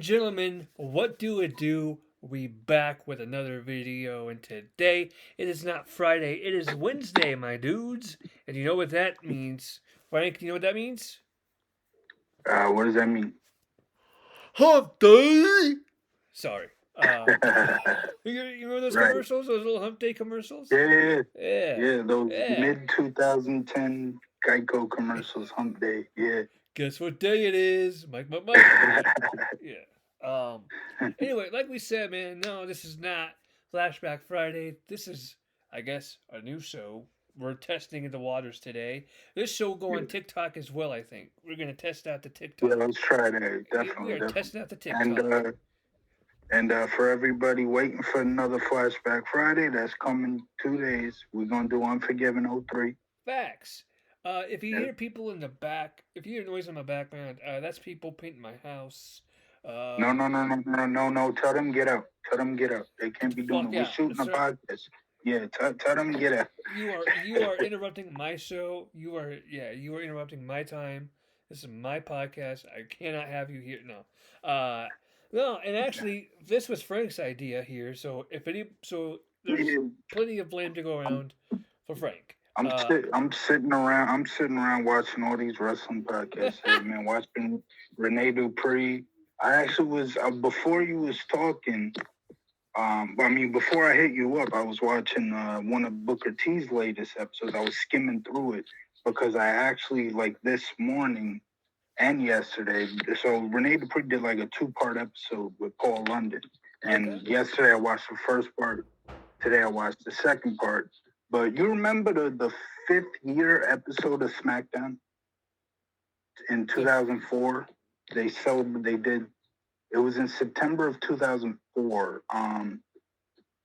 Gentlemen, what do it do? We back with another video, and today it is not Friday, it is Wednesday, my dudes. And you know what that means? Frank, you know what that means? What does that mean? Hump day! Sorry. You remember those Right. commercials? Those little Hump Day commercials? Yeah, Yeah. yeah. Those Yeah. mid 2010 Geico commercials, Hump Day. Yeah. Guess what day it is? Mike. Yeah. Um. Anyway, like we said, man, no, this is not Flashback Friday. This is, I guess, a new show. We're testing the waters today. This show will go yeah. on TikTok as well. I think we're gonna test out the Yeah. TikTok. Let's try that. We Definitely, are definitely. testing out the And TikTok. uh, and for everybody waiting for another Flashback Friday, that's coming 2 days. We're gonna do Unforgiven '03. Facts. If you Yeah. hear people in the back, if you hear noise in my background, that's people painting my house. No, Um, no, no, no, no, no, no. Tell them get out. Tell them get out. They can't be doing it. Fuck We're out. shooting a That's right. podcast. Yeah. Tell them get out. You are interrupting my show. You are interrupting my time. This is my podcast. I cannot have you here. No. No, and actually this was Frank's idea here, so there's Yeah. plenty of blame to go around for Frank. I'm sitting around watching all these wrestling podcasts here, man. Watching Rene Dupree. I actually was before you was talking. Before I hit you up, I was watching one of Booker T's latest episodes. I was skimming through it because I actually like this morning and yesterday. So Rene Dupree did like a 2-part episode with Paul London, and Okay. yesterday I watched the first part. Today I watched the second part. But you remember the fifth year episode of SmackDown in 2004? They did. It was in September of 2004.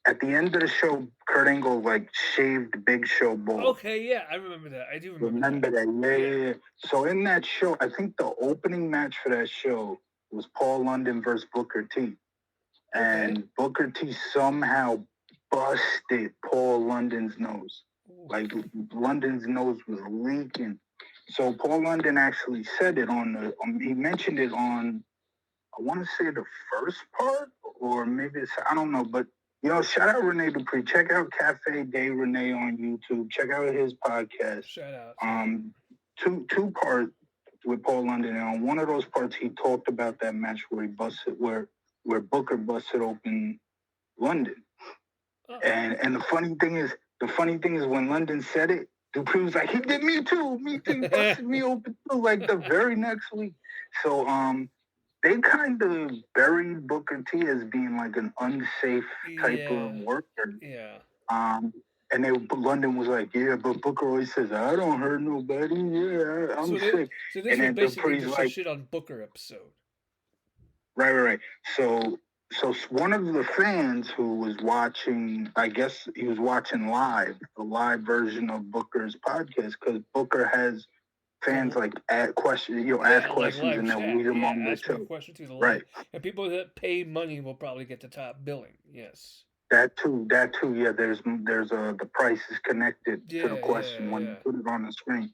At the end of the show, Kurt Angle like shaved Big Show bald. Okay, yeah, I remember that. I do Remember that? Yeah. So in that show, I think the opening match for that show was Paul London versus Booker T. And Okay. Booker T somehow busted Paul London's nose. Like London's nose was leaking. So Paul London actually said it he mentioned it on, I want to say the first part, or maybe I don't know, but shout out Rene Dupree. Check out Cafe Day Rene on YouTube. Check out his podcast. Shout out. Two parts with Paul London, and on one of those parts he talked about that match where he busted where Booker busted open London. And the funny thing is when London said it, Dupree was like, he did me too, busted me open too, like the very next week. So they kind of buried Booker T as being like an unsafe type of worker. Yeah. And London was like, yeah, but Booker always says, I don't hurt nobody. Yeah, I'm sick. So this was basically just a shit on Booker episode. Right. So one of the fans who was watching, I guess he was watching the live version of Booker's podcast, because Booker has fans like ask questions, and then read them on the show. Questions through the live. And people that pay money will probably get the top billing. Yes. That too. Yeah, there's the price is connected to the question when you put it on the screen.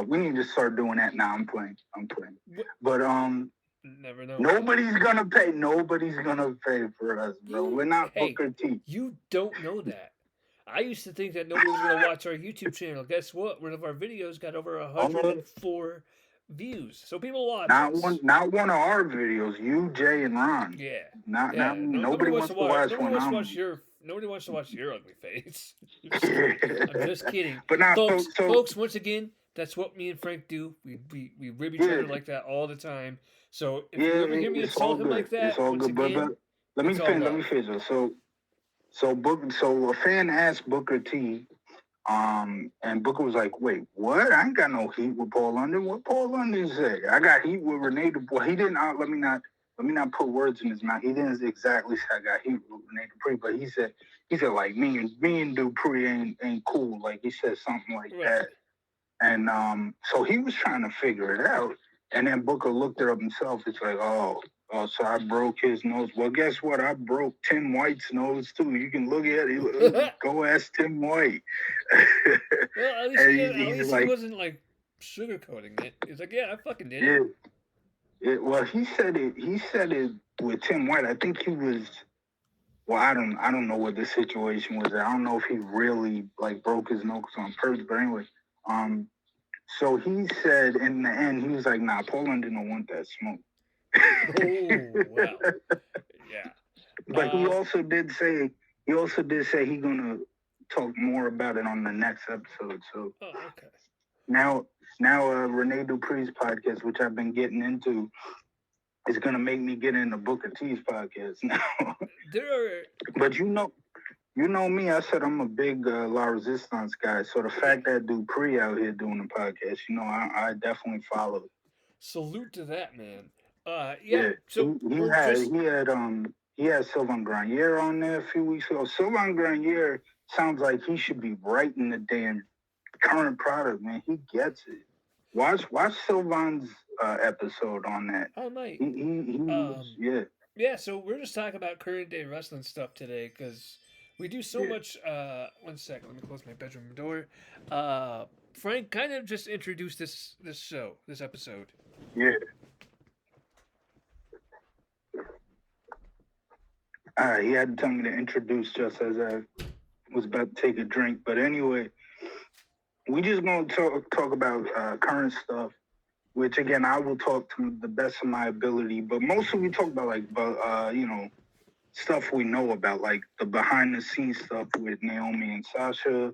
We need to start doing that now. I'm playing. But never know. Nobody's gonna pay for us, bro. We're not Booker T. You don't know that. I used to think that nobody was gonna watch our YouTube channel. Guess what? One of our videos got over 104 views. So people watch. Not one of our videos. You, Jay, and Ron. Yeah. Nobody wants to watch one. Nobody wants to watch your ugly face. I'm just kidding. But now, folks, once again, that's what me and Frank do. We rib each other like that all the time. So if you ever hear me insult him like that, it's all good. But let me finish. So a fan asked Booker T, and Booker was like, "Wait, what? I ain't got no heat with Paul London. What Paul London say? I got heat with Rene Dupree. He didn't. Let me not put words in his mouth. He didn't exactly say I got heat with Rene Dupree, but he said like me and Dupree ain't cool. Like he said something like that. And so he was trying to figure it out. And then Booker looked it up himself. It's like, oh, so I broke his nose. Well, guess what? I broke Tim White's nose too. You can look at it. Go ask Tim White. Well, at least he wasn't like sugarcoating it. He's like, yeah, I fucking did it. Well, he said it. He said it with Tim White. I think he was. Well, I don't know what the situation was. I don't know if he really like broke his nose on purpose. But anyway, um, so he said in the end, he was like, "Nah, Poland didn't want that smoke." Oh well, yeah. But he also did say he gonna talk more about it on the next episode. So Oh, okay. now Rene Dupree's podcast, which I've been getting into, is gonna make me get into Booker T's podcast now. There are. But you know me. I said I'm a big La Resistance guy. So the fact that Dupree out here doing the podcast, I definitely follow. Salute to that man. Yeah. Yeah, So we're just. he had Sylvain Grenier on there a few weeks ago. Sylvain Grenier sounds like he should be writing the damn current product, man. He gets it. Watch Sylvain's episode on that. I might. Yeah. Yeah. So we're just talking about current day wrestling stuff today because we do so much. One second. Let me close my bedroom door. Frank kind of just introduced this episode. Yeah. He had to tell me to introduce just as I was about to take a drink. But anyway, we just gonna talk about current stuff, which again I will talk to the best of my ability. But mostly we talk about stuff we know about, like the behind the scenes stuff with Naomi and Sasha.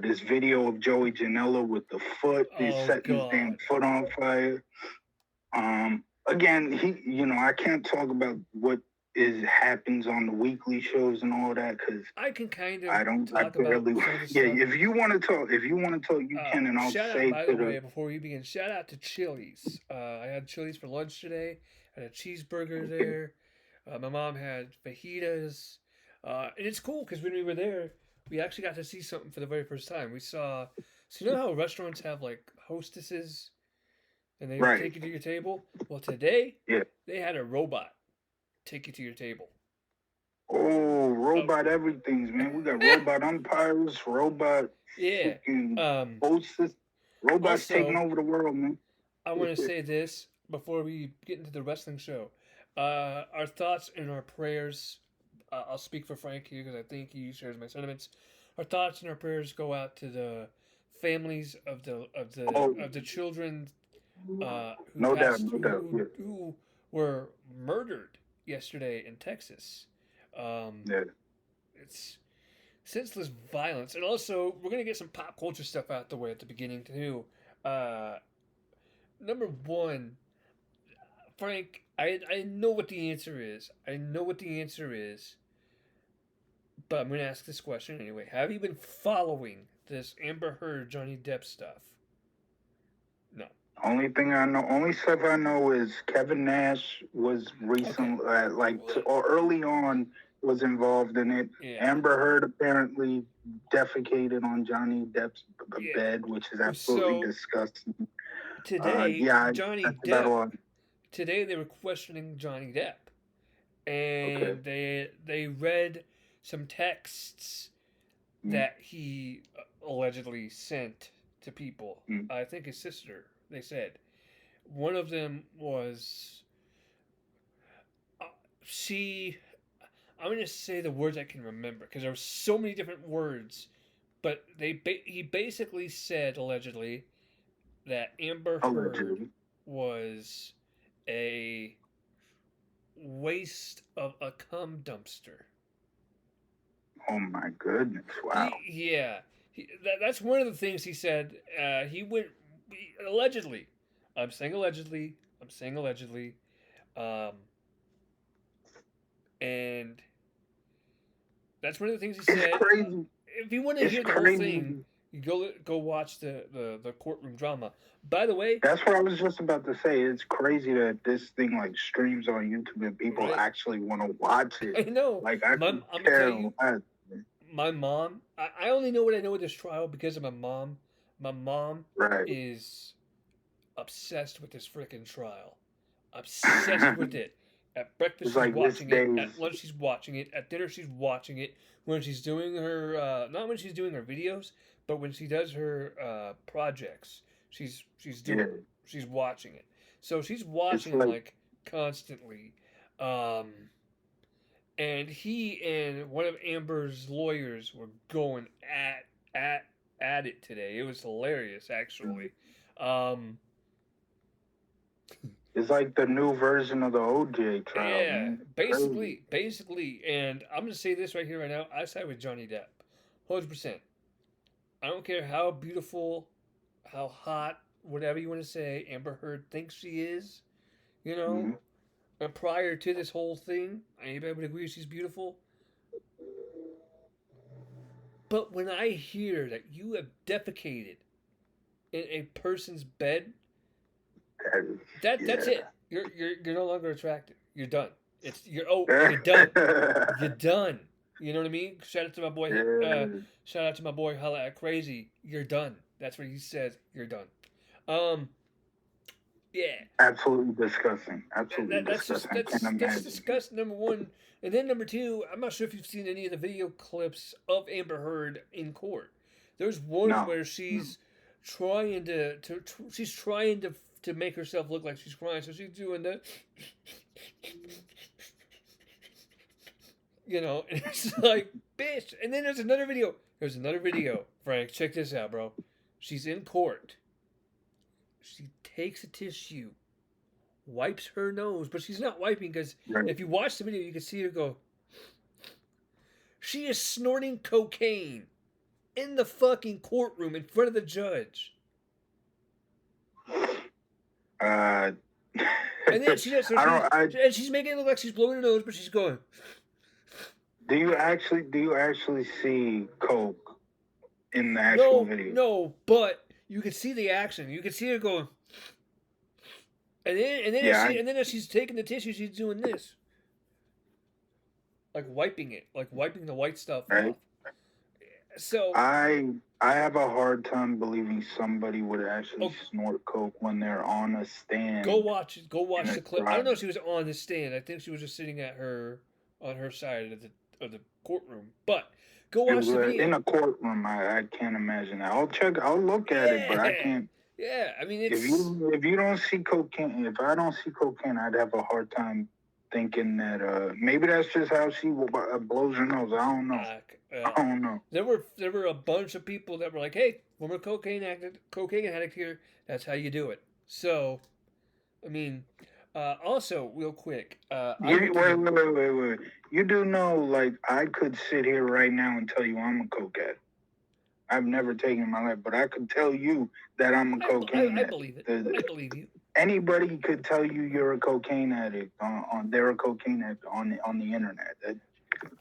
This video of Joey Janela with the foot, he's setting his damn foot on fire. Again, I can't talk about what happens on the weekly shows and all that because I can kind of I don't talk I barely, about yeah. If you want to talk, you can, and I'll shout say out, by the way, before we begin, shout out to Chili's. I had Chili's for lunch today. I had a cheeseburger there. My mom had fajitas, and it's cool because when we were there, we actually got to see something for the very first time. We saw, so you know how restaurants have like hostesses, and they take you to your table. Well, today, they had a robot take you to your table. Oh, robot everything's, man. We got robot umpires, robot hostess, robots also, taking over the world, man. I want to say this before we get into the wrestling show. Our thoughts and our prayers. I'll speak for Frank here because I think he shares my sentiments. Our thoughts and our prayers go out to the families of the children who were murdered yesterday in Texas. It's senseless violence, and also we're gonna get some pop culture stuff out the way at the beginning too. Number one, Frank, I know what the answer is. But I'm gonna ask this question anyway. Have you been following this Amber Heard Johnny Depp stuff? No. Only stuff I know is Kevin Nash was recently, or early on, was involved in it. Yeah. Amber Heard apparently defecated on Johnny Depp's bed, which is absolutely disgusting. Today, Today they were questioning Johnny Depp, and they read some texts that he allegedly sent to people. I think his sister. They said one of them was I'm going to say the words I can remember because there were so many different words, but he basically said allegedly that Amber Heard was a waste of a cum dumpster. Oh my goodness! Wow. That's one of the things he said. He went. Allegedly, I'm saying allegedly, and that's one of the things he said. Crazy. If you want to hear the whole thing, you go watch the courtroom drama. By the way, that's what I was just about to say. It's crazy that this thing like streams on YouTube and people actually want to watch it. I know. Like I'm gonna tell you, my mom. I only know what I know with this trial because of my mom. My mom is obsessed with this freaking trial. Obsessed with it. At breakfast, she's watching it. At lunch, she's watching it. At dinner, she's watching it. When she's doing her, not when she's doing her videos, but when she does her projects, she's watching it. So she's watching him like constantly. Um, and he and one of Amber's lawyers were going at at it today. It was hilarious, actually. Um, it's like the new version of the OJ trial, yeah, man. basically, and I'm gonna say this right here, right now. I side with Johnny Depp, 100%. I don't care how beautiful, how hot, whatever you want to say, Amber Heard thinks she is. You know, Mm-hmm. and prior to this whole thing, anybody would agree she's beautiful. But when I hear that you have defecated in a person's bed, that's Yeah. it. You're no longer attractive. You're done. You're done. You're done. You know what I mean? Shout out to my boy. Yeah. Shout out to my boy. Holla at Crazy. You're done. That's what he says. You're done. Um. Yeah. Absolutely disgusting. Absolutely That's just disgusting. I can't that's imagine. disgusting. Number one, and then number two. I'm not sure if you've seen any of the video clips of Amber Heard in court. There's one No. where she's trying she's trying to make herself look like she's crying, so she's doing the, and it's like, bitch. And then there's another video. There's another video, Frank. Check this out, bro. She's in court. She takes a tissue, wipes her nose, but she's not wiping because Right. if you watch the video, you can see her go. She is snorting cocaine in the fucking courtroom in front of the judge. And then she's making it look like she's blowing her nose, but she's going. Do you actually see coke in the actual video? No, but you can see the action. You can see her going. And then as she's taking the tissue, she's doing this, like wiping it, like wiping the white stuff off. So I have a hard time believing somebody would actually snort coke when they're on a stand. Go watch the clip. I don't know if she was on the stand. I think she was just sitting on her side of the courtroom. But go watch the video. In a courtroom. I can't imagine that. I'll look at it, but I can't. Yeah, I mean, it's... if you don't see cocaine, if I don't see cocaine, I'd have a hard time thinking that maybe that's just how she blows her nose. I don't know. I don't know. There were a bunch of people that were like, "Hey, former cocaine addict here. That's how you do it." So, I mean, also real quick, wait. You do know, like, I could sit here right now and tell you I'm a coke addict. I've never taken my life, but I could tell you that I'm a cocaine addict. I believe it. I believe you. Anybody could tell you you're a cocaine addict they're a cocaine addict on the internet.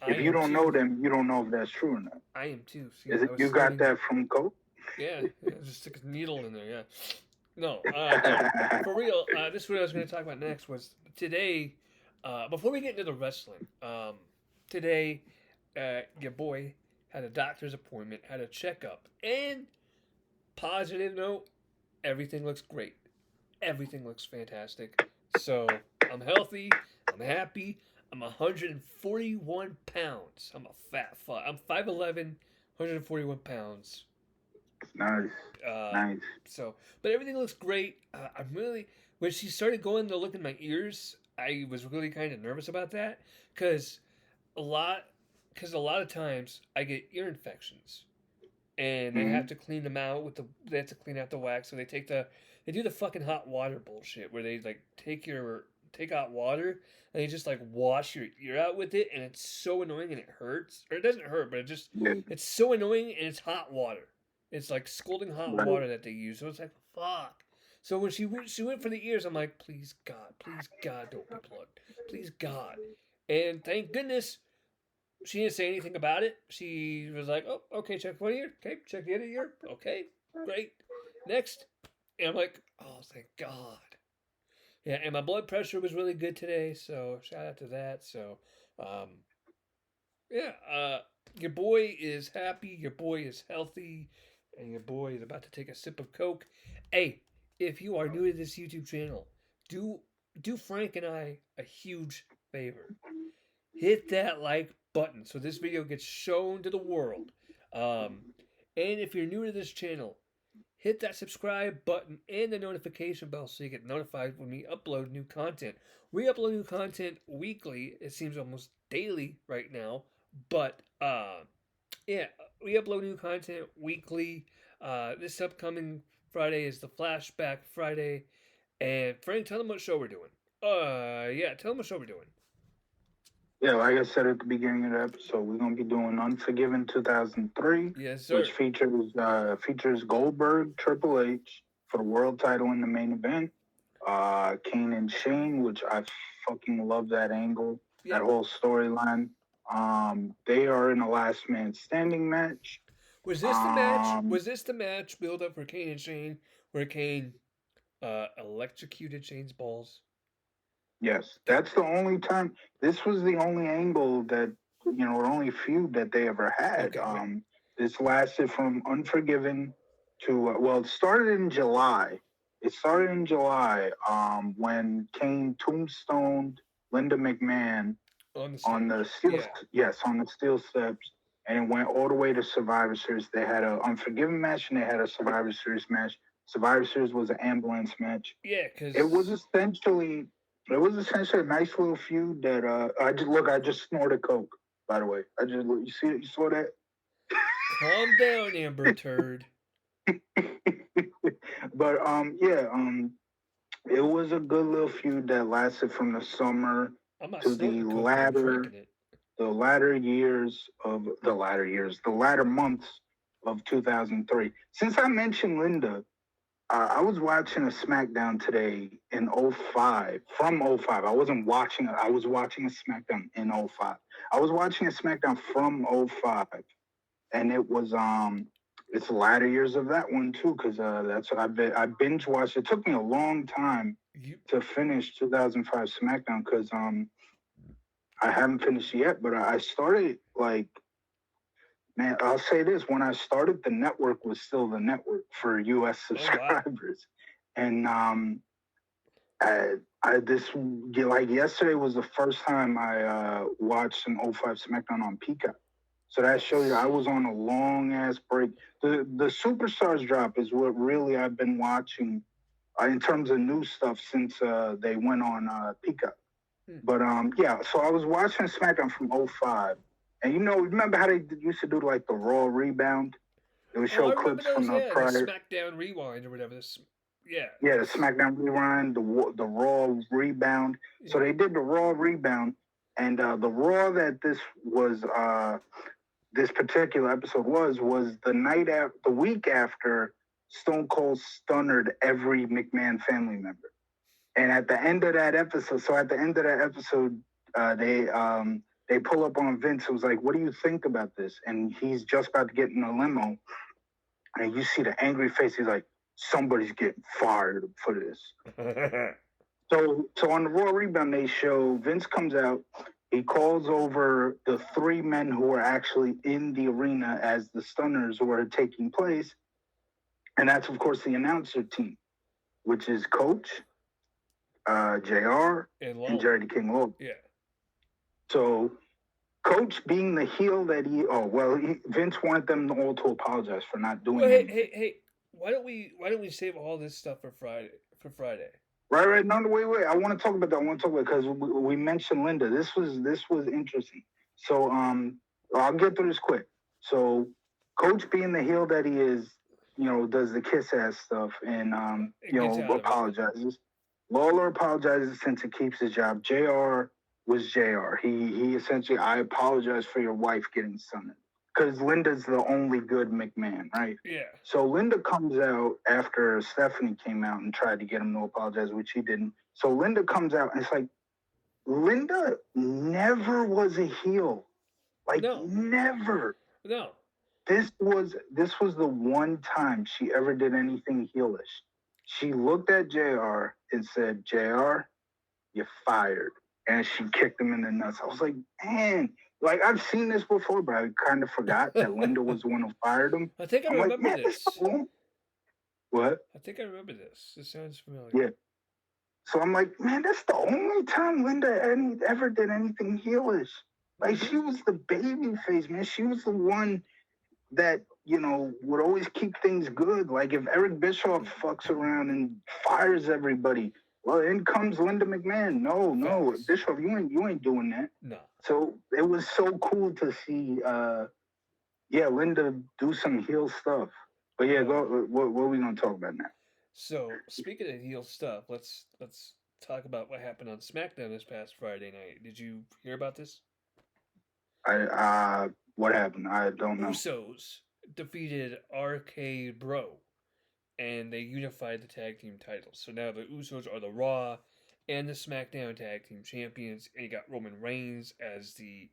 If you don't know them, you don't know if that's true or not. I am too. See, you got that from coke? Yeah, just stick a needle in there. Yeah. No, for real. This is what I was going to talk about next. Was today. Before we get into the wrestling, today, your boy had a doctor's appointment, had a checkup, and positive note, everything looks great. Everything looks fantastic. So I'm healthy. I'm happy. I'm 141 pounds. I'm a fat fuck. I'm 5'11", 141 pounds. Nice. Nice. So, but everything looks great. I'm really, when she started going to look in my ears, I was really kind of nervous about that because a lot of times I get ear infections, and they have to clean them out they have to clean out the wax. So they do the fucking hot water bullshit where they like take hot water and they just like wash your ear out with it, and it's so annoying and it hurts, or it doesn't hurt, but it's so annoying, and it's hot water. It's like scalding hot water that they use. So it's like, fuck. So when she went for the ears, I'm like, please God, don't be plugged. Please God. And thank goodness she didn't say anything about it. She was like, oh, okay, check one ear. Okay, check the other ear. Okay, great. Next. And I'm like, oh, thank God. Yeah, and my blood pressure was really good today, so shout out to that. So, your boy is happy, your boy is healthy, and your boy is about to take a sip of Coke. Hey, if you are new to this YouTube channel, do Frank and I a huge favor. Hit that like button so this video gets shown to the world. And if you're new to this channel, hit that subscribe button and the notification bell so you get notified when we upload new content. We upload new content weekly. It seems almost daily right now, but yeah, we upload new content weekly. This upcoming Friday is the Flashback Friday. And Frank, tell them what show we're doing. Yeah, tell them what show we're doing. Yeah, like I said at the beginning of the episode, we're gonna be doing Unforgiven 2003, Yes, sir. which features Goldberg, Triple H for the world title in the main event. Kane and Shane, which I fucking love that angle, that whole storyline. They are in a last man standing match. Was this the match? Was this the match build up for Kane and Shane where Kane electrocuted Shane's balls? Yes, that's the only time. This was the only angle that or only feud that they ever had. Okay, this lasted from Unforgiven to it started in July. It started in July when Kane tombstoned Linda McMahon on the steel. Yes, on the steel steps, and it went all the way to Survivor Series. They had an Unforgiven match and they had a Survivor Series match. Survivor Series was an ambulance match. Yeah, because it was essentially a nice little feud that I just snorted coke. By the way, you saw that. Calm down, Amber Turd. But it was a good little feud that lasted from the summer to the latter months of 2003. Since I mentioned Linda, I was watching a SmackDown today in 05, from 05. I wasn't watching it. I was watching a SmackDown in 05. I was watching a SmackDown from 05. And it was, it's the latter years of that one too, because that's what I binge watched. It took me a long time to finish 2005 SmackDown because I haven't finished yet, but I started man, I'll say this: when I started, the network was still the network for U.S. subscribers, and yesterday was the first time I watched an 05 SmackDown on Peacock. So that shows you I was on a long ass break. The Superstars drop is what really I've been watching in terms of new stuff since they went on Peacock. But so I was watching SmackDown from 05. And remember how they used to do like the Raw Rebound? They would show clips from the prior. The SmackDown Rewind or whatever. The SmackDown Rewind, the Raw Rebound. Yeah. So they did the Raw Rebound, and the Raw that this particular episode was the week after Stone Cold stunnered every McMahon family member. And at the end of that episode, they pull up on Vince. It was like, what do you think about this? And he's just about to get in a limo. And you see the angry face. He's like, somebody's getting fired for this. So on the Raw Rebound, they show Vince comes out. He calls over the three men who were actually in the arena as the stunners were taking place. And that's, of course, the announcer team, which is Coach, JR, and Jerry the King Lawler. Yeah. So Coach being the heel that Vince wanted them all to apologize for not doing anything. Hey, why don't we save all this stuff for Friday? Right. No, wait. I want to talk about that. Because we mentioned Linda. This was interesting. So I'll get through this quick. So Coach being the heel that he is, does the kiss ass stuff and apologizes. Lawler apologizes since he keeps his job. JR was JR. He essentially, I apologize for your wife getting stunned. Because Linda's the only good McMahon, right? Yeah. So Linda comes out after Stephanie came out and tried to get him to apologize, which he didn't. So Linda comes out and it's like, Linda never was a heel. Never. No. This was the one time she ever did anything heelish. She looked at JR and said, JR, you're fired. And she kicked him in the nuts. I was like, man, I've seen this before, but I kind of forgot that Linda was the one who fired him. I think I remember this. What? I think I remember this. This sounds familiar. Yeah. So I'm like, man, that's the only time Linda ever did anything heelish. She was the baby face, man. She was the one that would always keep things good. Like if Eric Bischoff fucks around and fires everybody, well, in comes Linda McMahon. No, no, Facts. Bischoff, you ain't doing that. Nah. So it was so cool to see, yeah, Linda do some heel stuff. But yeah, Um, go. What are we gonna talk about now? so speaking of heel stuff, let's talk about what happened on SmackDown this past Friday night. Did you hear about this? What happened? I don't know. Usos defeated RK Bro and they unified the tag team titles. So now the Usos are the Raw and the SmackDown tag team champions, and you got Roman Reigns as the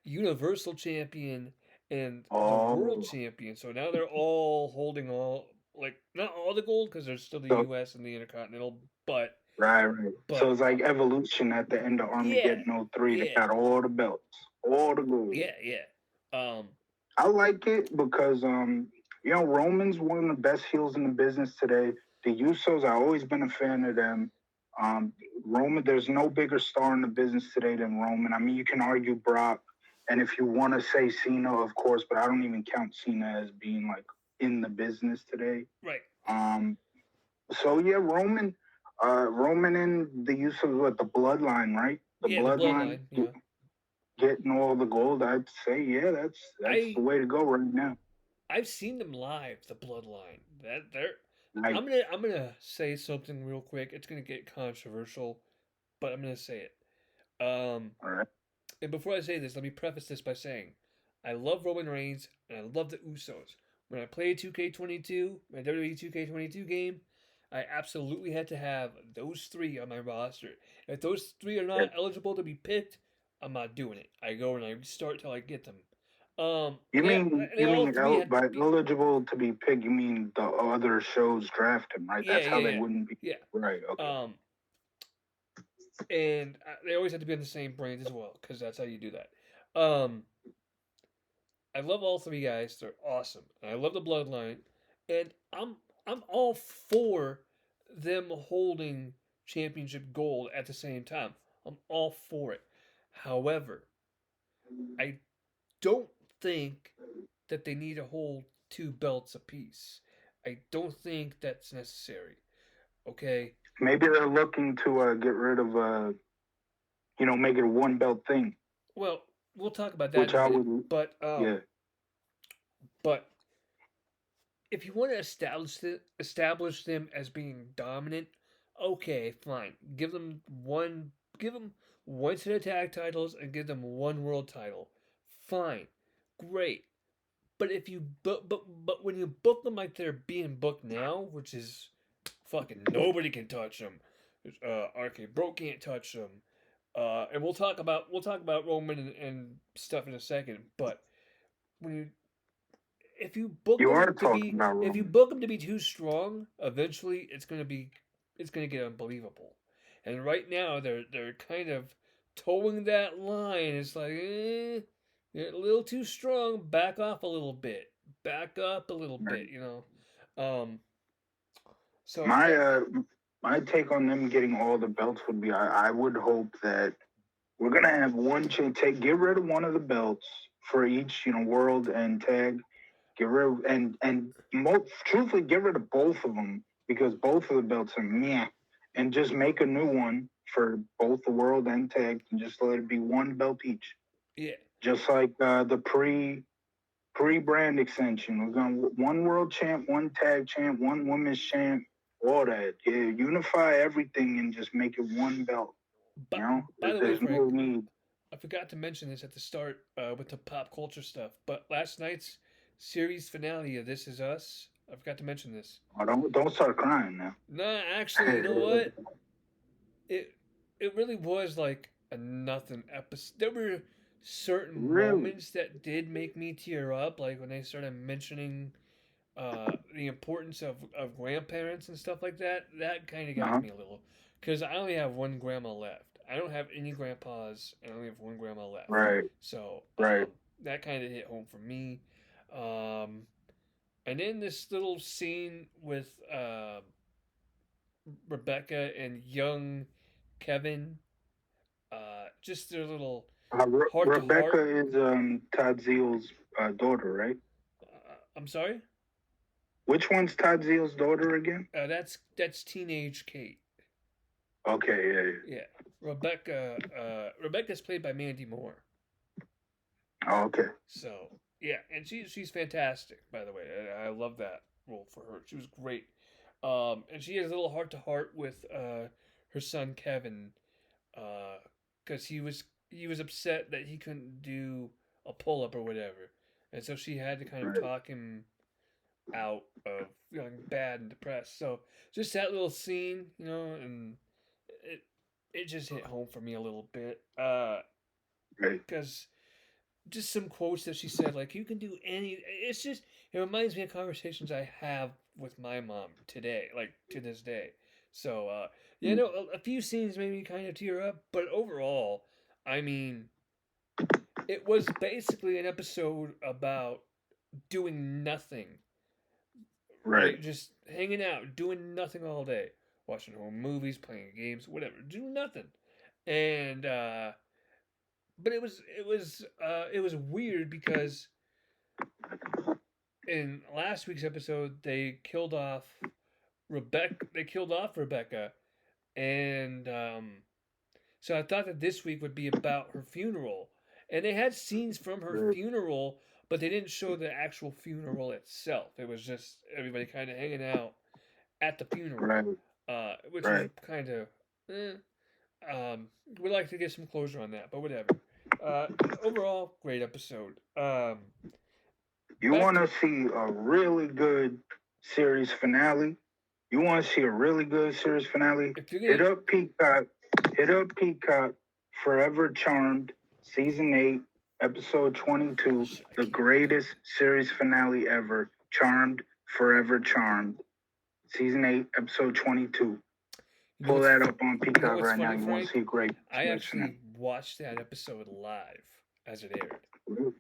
Universal Champion and the World Oh, Champion. So now they're all holding all, like, not all the gold because there's still the so US and the Intercontinental, but right, right. So but it's like evolution at the end of yeah, Armageddon '03. They yeah, got all the belts, all the gold. yeah. Um, I like it because Roman's one of the best heels in the business today. The Usos, I've always been a fan of them. Um, Roman, there's no bigger star in the business today than Roman. I mean, you can argue Brock, and if you want to say Cena, of course, but I don't even count Cena as being like in the business today. right. Um, so yeah, Roman and the Usos, what the bloodline, right? The Yeah, the bloodline bloodline. Yeah, getting all the gold. I'd say, yeah, that's the I way to go right now. I've seen them live. The bloodline. That they're. Like, I'm gonna say something real quick. It's gonna get controversial, but I'm gonna say it. all right, And before I say this, let me preface this by saying, I love Roman Reigns and I love the Usos. When I played 2K22, my WWE 2K22 game, I absolutely had to have those three on my roster. If those three are yeah. not eligible to be picked, I'm not doing it. I go and I restart till I get them. You And mean they all three had to by be. eligible to be picked? You mean the other shows draft him, right? Yeah, That's how yeah, they yeah, wouldn't be. yeah. Right. Okay. And they always had to be on the same brand as well because that's how you do that. I love all three guys; they're awesome, and I love the bloodline, and I'm all for them holding championship gold at the same time. I'm all for it. However, I don't think that they need to hold two belts apiece. I don't think that's necessary. Okay. Maybe they're looking to get rid of make it a one belt thing, Well, we'll talk about that which in a I bit. would. But Yeah. but if you want to establish them as being dominant, okay, fine. Give them one set of tag titles and give them one world title. Fine, great. But if you but when you book them like they're being booked now, which is fucking nobody can touch them. RK Bro can't touch them. And we'll talk about Roman and stuff in a second. But when you if you book You them are to talking be about if you Roman. book them to be too strong, eventually it's gonna get unbelievable. And right now they're kind of towing that line. It's like you're a little too strong. Back off a little bit. Back up a little bit. Right. You know. Um. So My I uh my take on them getting all the belts would be I would hope that we're gonna have one get rid of one of the belts for each, world and tag. Get rid and truthfully get rid of both of them because both of the belts are meh. And just make a new one for both the world and tag and just let it be one belt each. yeah. Just like the pre brand extension. We're going one world champ, one tag champ, one women's champ, all that. Yeah, unify everything and just make it one belt. You But know, by the way, there's no Frank, need. I forgot to mention this at the start with the pop culture stuff. But last night's series finale of This Is Us, I forgot to mention this. Oh, don't start crying now. Nah, actually, you know what? It it really was like a nothing episode. There were certain Really? moments that did make me tear up, like when they started mentioning the importance of grandparents and stuff like that. That kind of got Uh-huh. me a little, because I only have one grandma left. I don't have any grandpas, and I only have one grandma left. Right. So Right. that kind of hit home for me. Um, and then this little scene with Rebecca and young Kevin, just their little heart to Rebecca heart. is Todd Zeal's daughter, right? I'm sorry. Which one's Tadzio's daughter again? That's teenage Kate. Okay, yeah, Yeah, Rebecca. Rebecca's played by Mandy Moore. yeah. Oh, okay. So yeah, and she's fantastic. By the way, I love that role for her. She was great. And she has a little heart to heart with her son Kevin, because he was upset that he couldn't do a pull up or whatever, and so she had to kind of Right, talk him out of feeling bad and depressed. So just that little scene, and it it just hit home for me a little bit, right, because just some quotes that she said, like, you can do any. It's just, it reminds me of conversations I have with my mom today, like to this day. So yeah, mm, no, a few scenes made me kind of tear up, but overall, I mean, it was basically an episode about doing nothing, right. right? Just hanging out, doing nothing all day, watching home movies, playing games, whatever, do nothing. And but it was weird because in last week's episode they killed off Rebecca. They killed off Rebecca, and so I thought that this week would be about her funeral, and they had scenes from her Right, funeral, but they didn't show the actual funeral itself. It was just everybody kind of hanging out at the funeral, right, which was right. kind of. Eh. Would like to get some closure on that, but whatever. Uh, Overall, great episode. You Back want to to see a really good series finale? You want to see a really good series finale? if you're Hit gonna up Peacock. Hit up Peacock. Forever Charmed, season 8, episode 22, I the can't. greatest series finale ever. Charmed, Forever Charmed, season 8, episode 22. You know Pull what's that up on you know Peacock what's right now. funny, You want to Frank? see a great I series finale. actually watched that episode live as it aired. Really?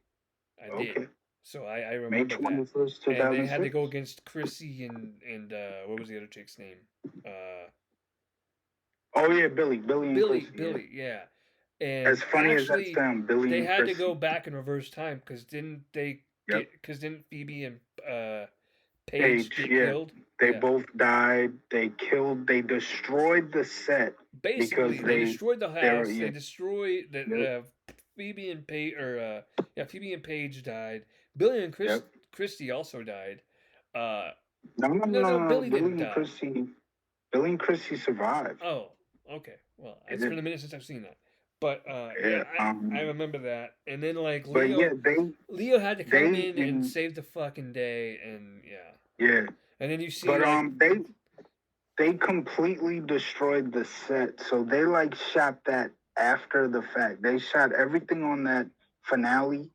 I did, Okay. so I May remember that. 21st, And they had to 2006. go against Chrissy and what was the other chick's name? Uh, Oh, yeah, Billy and Billy. Chrissy, yeah. Billy, yeah. And As funny as that actually, sounds, Billy they and had to Chrissy. go back in reverse time because Yep. didn't Phoebe and Paige Paige, get yeah. killed? They Yeah. both died. They destroyed the set because Basically, they destroyed the they were, house. They yeah. destroyed Yep. the Phoebe and Paige, or yeah, Phoebe and Paige died. Billy and Yep. Christy also died. Uh, No, no, no, no, no, no. Billy didn't die. Billy and Chrissy survived. Oh, okay. Well, They it's been did. a minute since I've seen that, but yeah, Yeah. I remember that. And then like But yeah, Leo had to come they, in and in, save the fucking day, and yeah. yeah. And then you see But like they completely destroyed the set. So they like shot that after the fact. They shot everything on that finale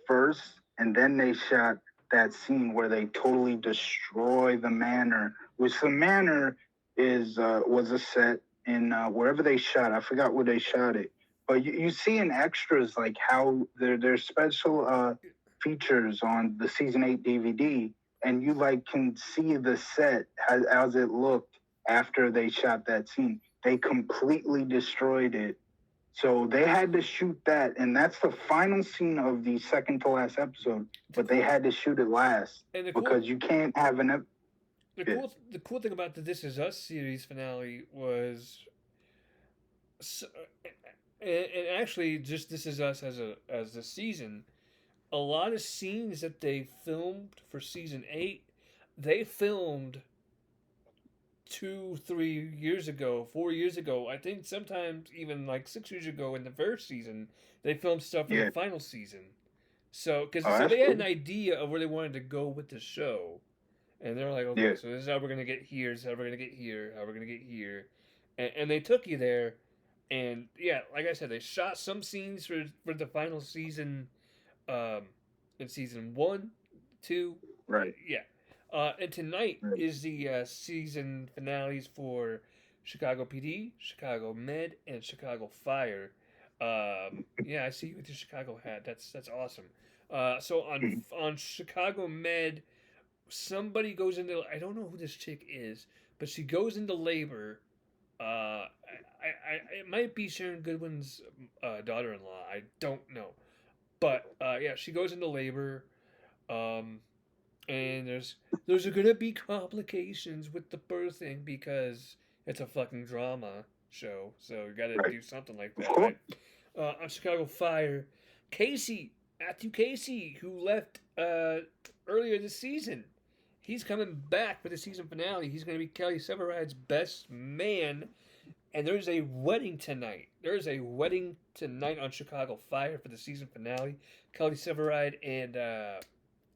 first, and then they shot that scene where they totally destroy the manor. Which the manor is was a set in wherever they shot. I forgot where they shot it. But you see in extras like how there's special features on the season 8 DVD, and you like can see the set as it looked after they shot that scene. They completely destroyed it. So they had to shoot that, and that's the final scene of the second to last episode. the But they cool had to shoot it last and the cool because you can't have an. Yeah, the cool thing about the This Is Us series finale was, and actually just This Is Us as a season. A lot of scenes that they filmed for season 8, they filmed 2, 3 years ago, 4 years ago. I think sometimes even like 6 years ago in the first season, they filmed stuff for the yeah. final season. So, Oh, so that's they had an cool. idea of where they wanted to go with the show, and they're like, okay, Yeah, so this is how we're gonna get here. This is how we're gonna get here. How we're gonna get here, and they took you there. And yeah, like I said, they shot some scenes for the final season, um, in season 1, 2, right, yeah. And tonight right. is the season finales for Chicago PD, Chicago Med, and Chicago Fire. Yeah, I see you with your Chicago hat. That's awesome. So on Chicago Med, somebody goes into, I don't know who this chick is, but she goes into labor. It might be Sharon Goodwin's daughter-in-law. I don't know, but yeah, she goes into labor. Um, and there's gonna be complications with the birthing because it's a fucking drama show, so you gotta Right. do something like Of that, course. right? On Chicago Fire, Matthew Casey, who left earlier this season, he's coming back for the season finale. He's gonna be Kelly Severide's best man, and there's a wedding tonight. There's a wedding tonight on Chicago Fire for the season finale. Kelly Severide and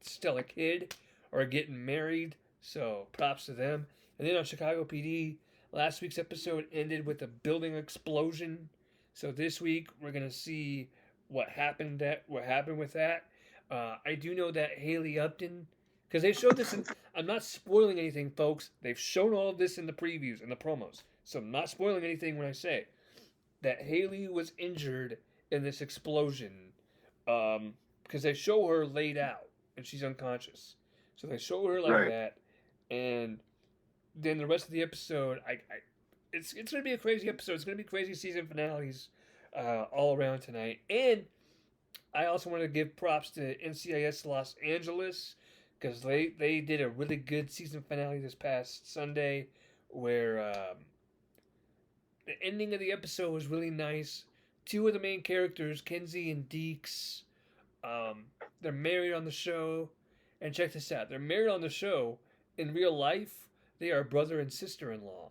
Stella Kidd are getting married, so props to them. And then on Chicago PD, last week's episode ended with a building explosion. So this week we're gonna see what happened with that. I do know that Haley Upton, because they showed this in. I'm not spoiling anything, folks. They've shown all of this in the previews and the promos, so I'm not spoiling anything when I say that Haley was injured in this explosion. Because they show her laid out and she's unconscious. So they show her like Right. that, and then the rest of the episode, it's gonna be a crazy episode. It's gonna be crazy season finales, all around tonight. And I also want to give props to NCIS Los Angeles because they did a really good season finale this past Sunday, where the ending of the episode was really nice. Two of the main characters, Kenzie and Deeks, they're married on the show. And check this out: they're married on the show. In real life, they are brother and sister-in-law.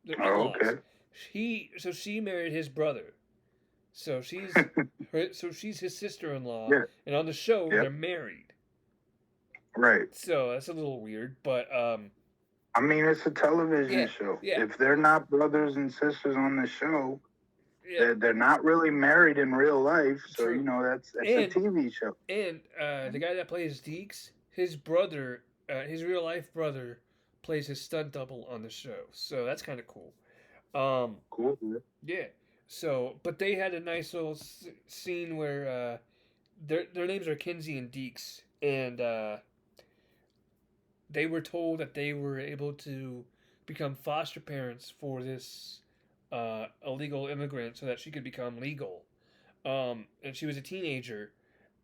They're Oh, in-laws. okay. She married his brother. So she's his sister-in-law, Yeah. and on the show Yep. they're married. Right. So that's a little weird, but I mean, it's a television yeah, show. yeah. If they're not brothers and sisters on the show, yeah. they're not really married in real life. So True. you know that's And a TV show. And the guy that plays Deeks, his brother, his real life brother, plays his stunt double on the show. So that's kind of cool. Cool. Yeah. So, but they had a nice little scene where their names are Kinsey and Deeks, and they were told that they were able to become foster parents for this illegal immigrant, so that she could become legal. And she was a teenager,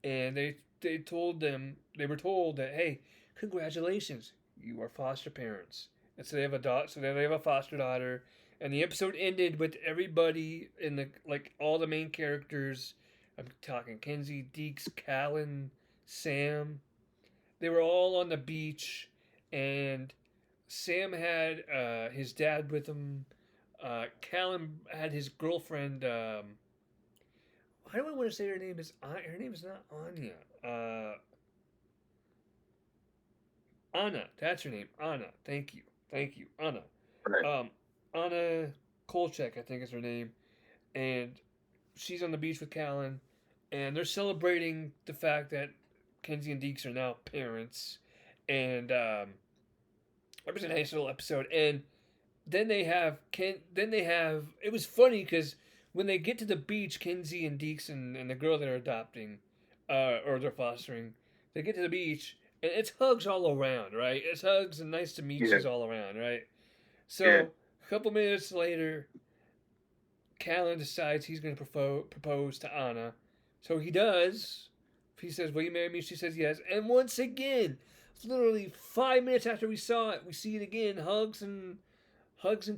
and they were told that, hey, congratulations, you are foster parents. And so they have a so they have a foster daughter, and the episode ended with everybody in the, like, all the main characters. I'm talking Kenzie, Deeks, Callan, Sam. They were all on the beach, and Sam had his dad with him. Callan had his girlfriend. Why do I want to say her name is? Her name is not Anya. Anna. That's her name. Anna. Thank you. Anna. Right. Anna Kolchak, I think is her name, and she's on the beach with Callan, and they're celebrating the fact that Kenzie and Deeks are now parents, and it was a nice little episode. And then they have it was funny because when they get to the beach, Kenzie and Deeks and the girl they're adopting, or they're fostering, they get to the beach and it's hugs all around, right? It's hugs and nice to meet yous all around, right? So a couple minutes later, Callan decides he's going to propose to Anna. So he does. He says, "Will you marry me?" She says yes. And once again, literally 5 minutes after we saw it, we see it again. Hugs and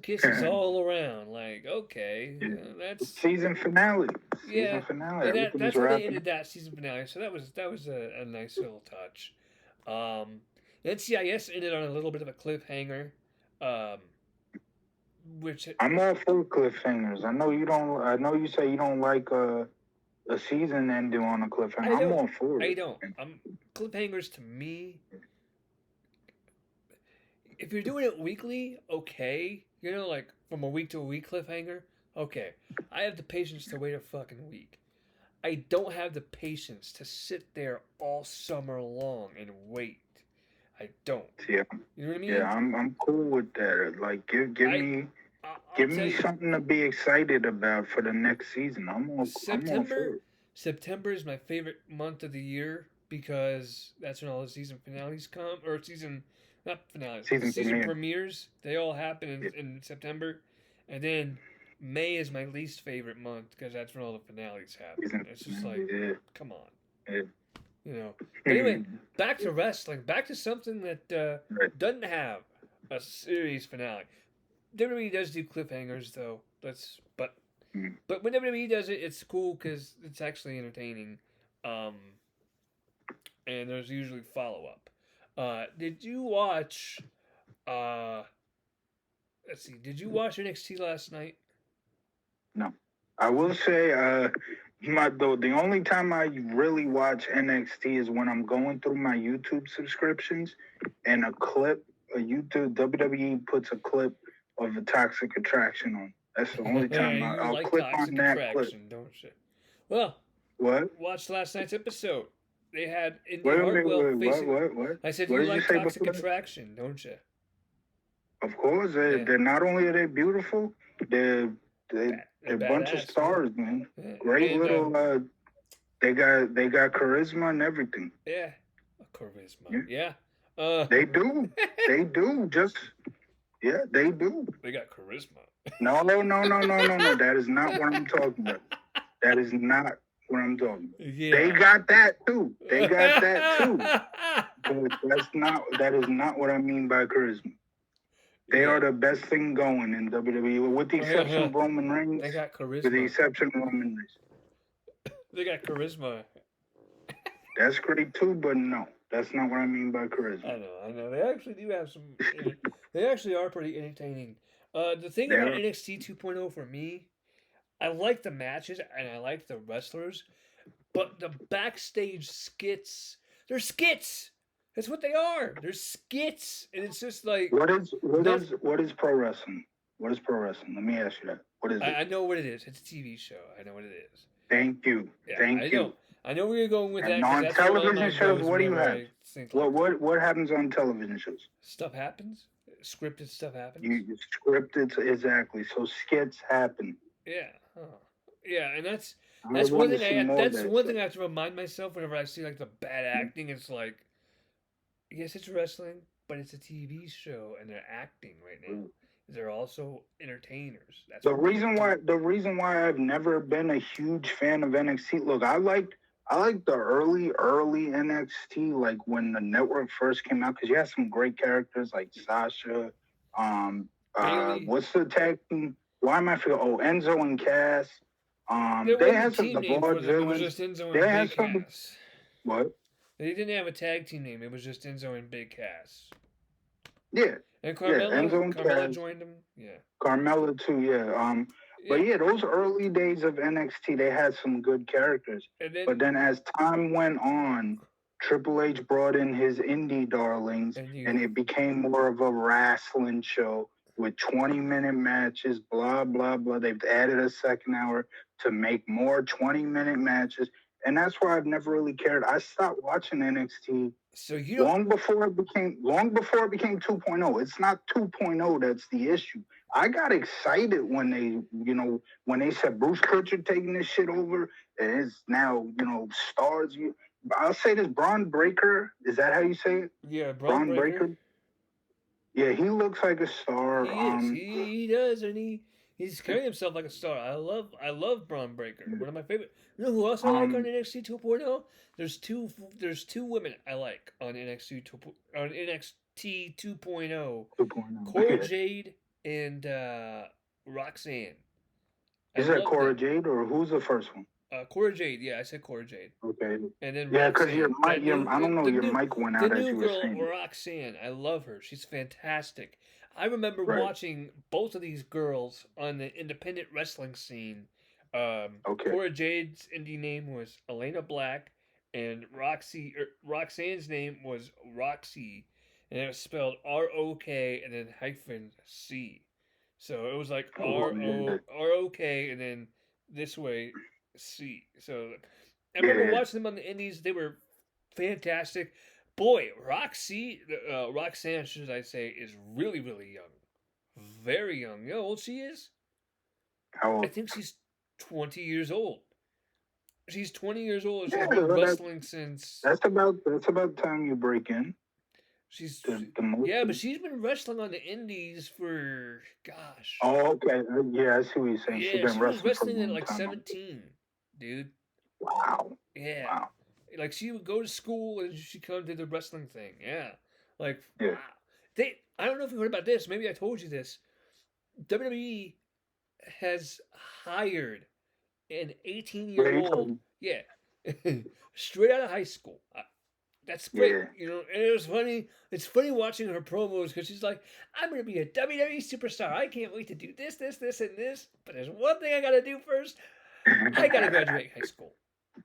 kisses all around. Like, okay, that's season finale. Yeah, finale. and that's where they ended that season finale. So that was a nice little touch. NCIS ended on a little bit of a cliffhanger. Which I'm all for cliffhangers. I know you don't. I know you say you don't like a season ending on a cliffhanger. I'm all for it. I don't. Cliffhangers to me. If you're doing it weekly, okay. You know, like from a week to a week cliffhanger, okay. I have the patience to wait a fucking week. I don't have the patience to sit there all summer long and wait. I don't. Yeah. You know what I mean? Yeah, I'm cool with that. Like, give me something to be excited about for the next season. I'm all for it. September is my favorite month of the year because that's when all the season finales come, or not finales, season premieres. They all happen in September, and then May is my least favorite month because that's when all the finales happen. It's just like, come on. Yeah. you know. But anyway, back to wrestling. Back to something that doesn't have a series finale. WWE does do cliffhangers though. But when WWE does it, it's cool because it's actually entertaining, um, and there's usually follow up. Did you watch? Uh, let's see. Did you watch NXT last night? No, I will say, the only time I really watch NXT is when I'm going through my YouTube subscriptions, and a YouTube WWE puts a clip of a Toxic Attraction on. That's the only time You I'll like click Toxic on that clip. Attraction, don't you? Well, What? watch last night's episode. They had Indy Wait, Hartwell facing. what? I said What you did like say Toxic before? Attraction, don't you? Of course, they're not only are they beautiful, they're a bunch of stars, man. Yeah. Great little. They got charisma and everything. Yeah, charisma. Yeah. They do. They do. They do. They got charisma. No. That is not what I'm talking about. That is not what I'm talking about. Yeah. They got that too. But that is not what I mean by charisma. They are the best thing going in WWE, with the exception of Roman Reigns. They got charisma. With the exception of Roman Reigns. They got charisma. That's great too, but no, that's not what I mean by charisma. I know. They actually do have some. They actually are pretty entertaining. The thing about NXT 2.0 for me, I like the matches and I like the wrestlers, but the backstage skits, they're skits. That's what they are. They're skits, and it's just like what is pro wrestling? What is pro wrestling? Let me ask you that. What is it? I know what it is. It's a TV show. I know what it is. Thank you. Yeah, Thank you. I know where you're going with and that. On television shows, what do you have? What happens on television shows? Stuff happens. Scripted stuff happens. You scripted, exactly. So skits happen. Yeah. Yeah, and that's one thing. That's one thing I have to remind myself whenever I see like the bad acting. It's like, yes, it's wrestling, but it's a TV show, and they're acting right now. They're also entertainers. That's the reason why I've never been a huge fan of NXT. Look, I liked the early NXT, like when the network first came out, because you had some great characters like Sasha. What's the tag team? Why am I forgetting? Oh, Enzo and Cass. They had some the Vaudevillains. They had some. What? They didn't have a tag team name. It was just Enzo and Big Cass. Yeah. And Carmella joined them. Yeah. Carmella too. Yeah. But yeah, those early days of NXT, they had some good characters. But then as time went on, Triple H brought in his indie darlings, and it became more of a wrestling show with 20-minute matches, blah, blah, blah. They've added a second hour to make more 20-minute matches. And that's why I've never really cared. I stopped watching NXT long before it became 2.0. It's not 2.0 that's the issue. I got excited when they said Bruce Pritchard taking this shit over, and it's now, stars. I'll say this, Braun Breaker, is that how you say it? Yeah, Braun Breaker. Yeah, he looks like a star. He does, and he's carrying himself like a star. I love Braun Breaker. One of my favorite. You know who else I like on NXT 2.0? There's two women I like on NXT 2.0. Cora Jade and Roxanne. Is that Cora Jade, or who's the first one? Cora Jade, yeah, I said Cora Jade. Okay. And then because your mic went out as you were saying. Roxanne, I love her. She's fantastic. I remember watching both of these girls on the independent wrestling scene. Cora Jade's indie name was Elena Black, and Roxanne's name was Roxy, and it was spelled R-O-K and then hyphen C. So it was like R-O-K and then this way C. So I remember watching them on the indies. They were fantastic. Boy, Roxanne, should I say, is really, really young. Very young. You know how old she is? How old? I think she's 20 years old. She's 20 years old. She's been wrestling since... That's about the time you break in. But she's been wrestling on the indies for, gosh. Oh, okay. Yeah, I see what you're saying. Yeah, she was wrestling at like 17, dude. Wow. Yeah. Wow. Like she would go to school and she'd come to the wrestling thing. Yeah, like Yeah. wow. They. I don't know if you heard about this. Maybe I told you this. WWE has hired an 18-year-old. Rachel. Yeah, straight out of high school. That's great, Yeah. you know. And it was funny. It's funny watching her promos because she's like, "I'm gonna be a WWE superstar. I can't wait to do this, this, this, and this. But there's one thing I gotta do first. I gotta graduate high school."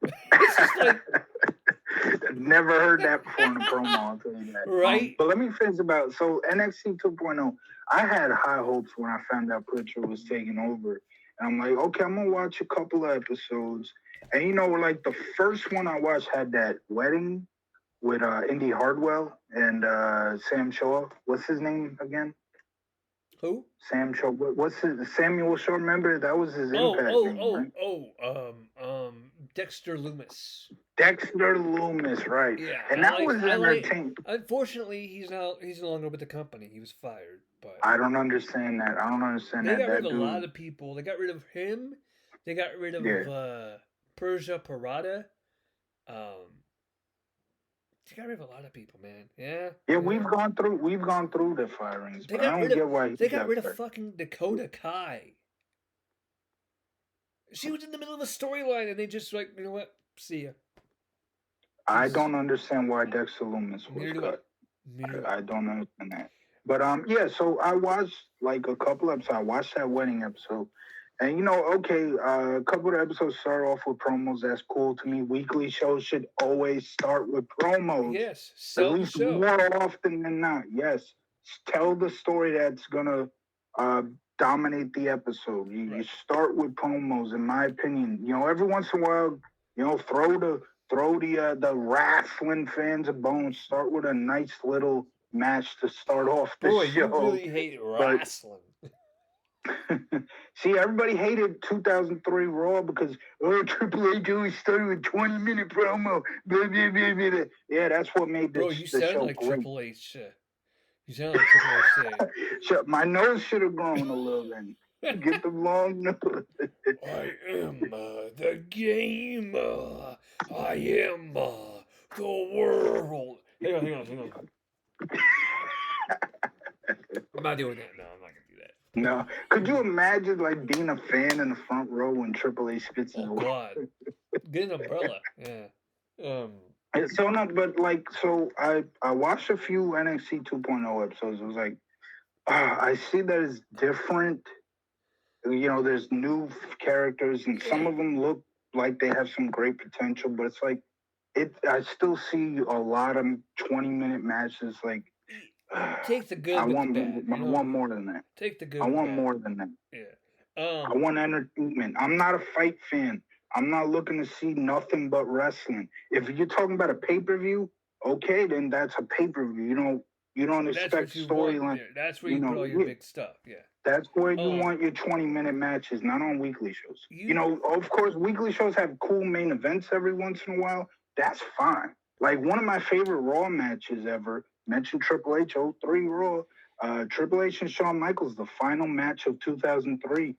It's just like, never heard that before in a promo. I'll tell you that. right? But let me finish about NXT 2.0. I had high hopes when I found out Pritchard was taking over, and I'm like, okay, I'm gonna watch a couple of episodes. And you know, like the first one I watched had that wedding with Indy Hardwell and Sam Shaw. What's his name again? Who? Sam Shaw. What's his Samuel Shaw? Remember that was his Impact name, right? Dexter Loomis. Dexter Loomis, right? Yeah, And that was entertaining. Unfortunately, he's no longer with the company. He was fired. But I don't understand that. I don't understand they that. got rid That of a dude. lot of people. They got rid of him. They got rid of Persia Parada. They got rid of a lot of people, man. Yeah. Yeah, we've gone through the firings, They but I got don't rid of. get why They got rid of fucking Dakota Kai. She was in the middle of a storyline, and they just like, you know what? See ya. I don't understand why Dexter Loomis was cut. I don't understand that. But yeah. So I watched like a couple episodes. I watched that wedding episode, and you know, okay, a couple of episodes start off with promos. That's cool to me. Weekly shows should always start with promos. Yes, sell at least the show more often than not. Yes, tell the story that's gonna dominate the episode. You start with promos, in my opinion. You know, every once in a while, you know, throw the wrestling fans a bone. Start with a nice little match to start off the show. You really hate wrestling. See, everybody hated 2003 Raw because Triple H always started with 20-minute promo. Blah, blah, blah, blah. Yeah, that's what made the show like great. Triple H. You sound like Triple H. My nose should have grown a little then. Get the long nose. I am the game. I am the world. Hang on. I'm not doing that. No, I'm not gonna do that. No. Could you imagine like being a fan in the front row when Triple H spits his word? God. Get an umbrella. Yeah. So no, but like I watched a few NXT 2.0 episodes. It was like I see that it's different. You know, there's new characters, and some of them look like they have some great potential. But it's like I still see a lot of 20-minute matches. Like take the good. I want more than that. Take the good. I want more than that. Yeah. I want entertainment. I'm not a fight fan. I'm not looking to see nothing but wrestling. If you're talking about a pay-per-view, okay, then that's a pay-per-view. You don't expect storyline. That's where you put all your big stuff. Yeah. That's where you want your 20-minute matches, not on weekly shows. You know, of course, weekly shows have cool main events every once in a while. That's fine. Like one of my favorite Raw matches ever, mentioned Triple H 03 Raw, Triple H and Shawn Michaels, the final match of 2003.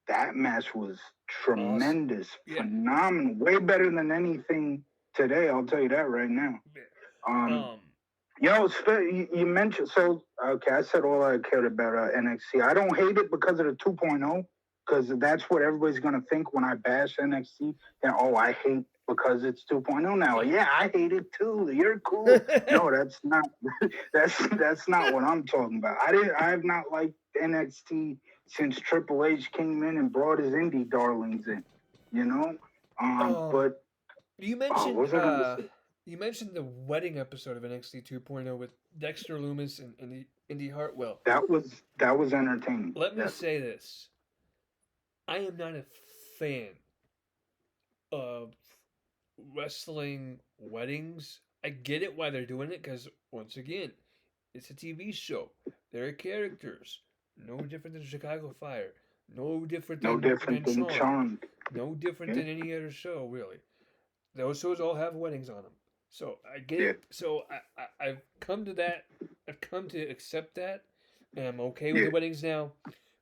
That match was tremendous, phenomenal, way better than anything today. I'll tell you that right now. You know, you mentioned, I said all I cared about NXT. I don't hate it because of the 2.0, because that's what everybody's going to think when I bash NXT. And, I hate because it's 2.0 now. Yeah, I hate it too. You're cool. No, that's not what I'm talking about. I have not liked NXT since Triple H came in and brought his indie darlings in, you know? But you mentioned the wedding episode of NXT 2.0 with Dexter Loomis and Indy Hartwell. That was entertaining. Let me say this. I am not a fan of wrestling weddings. I get it why they're doing it, because once again, it's a TV show. There are characters. No different than Chicago Fire. No different than Charmed. No different than any other show, really. Those shows all have weddings on them. So I get it. So I've come to that. I've come to accept that, and I'm okay with the weddings now.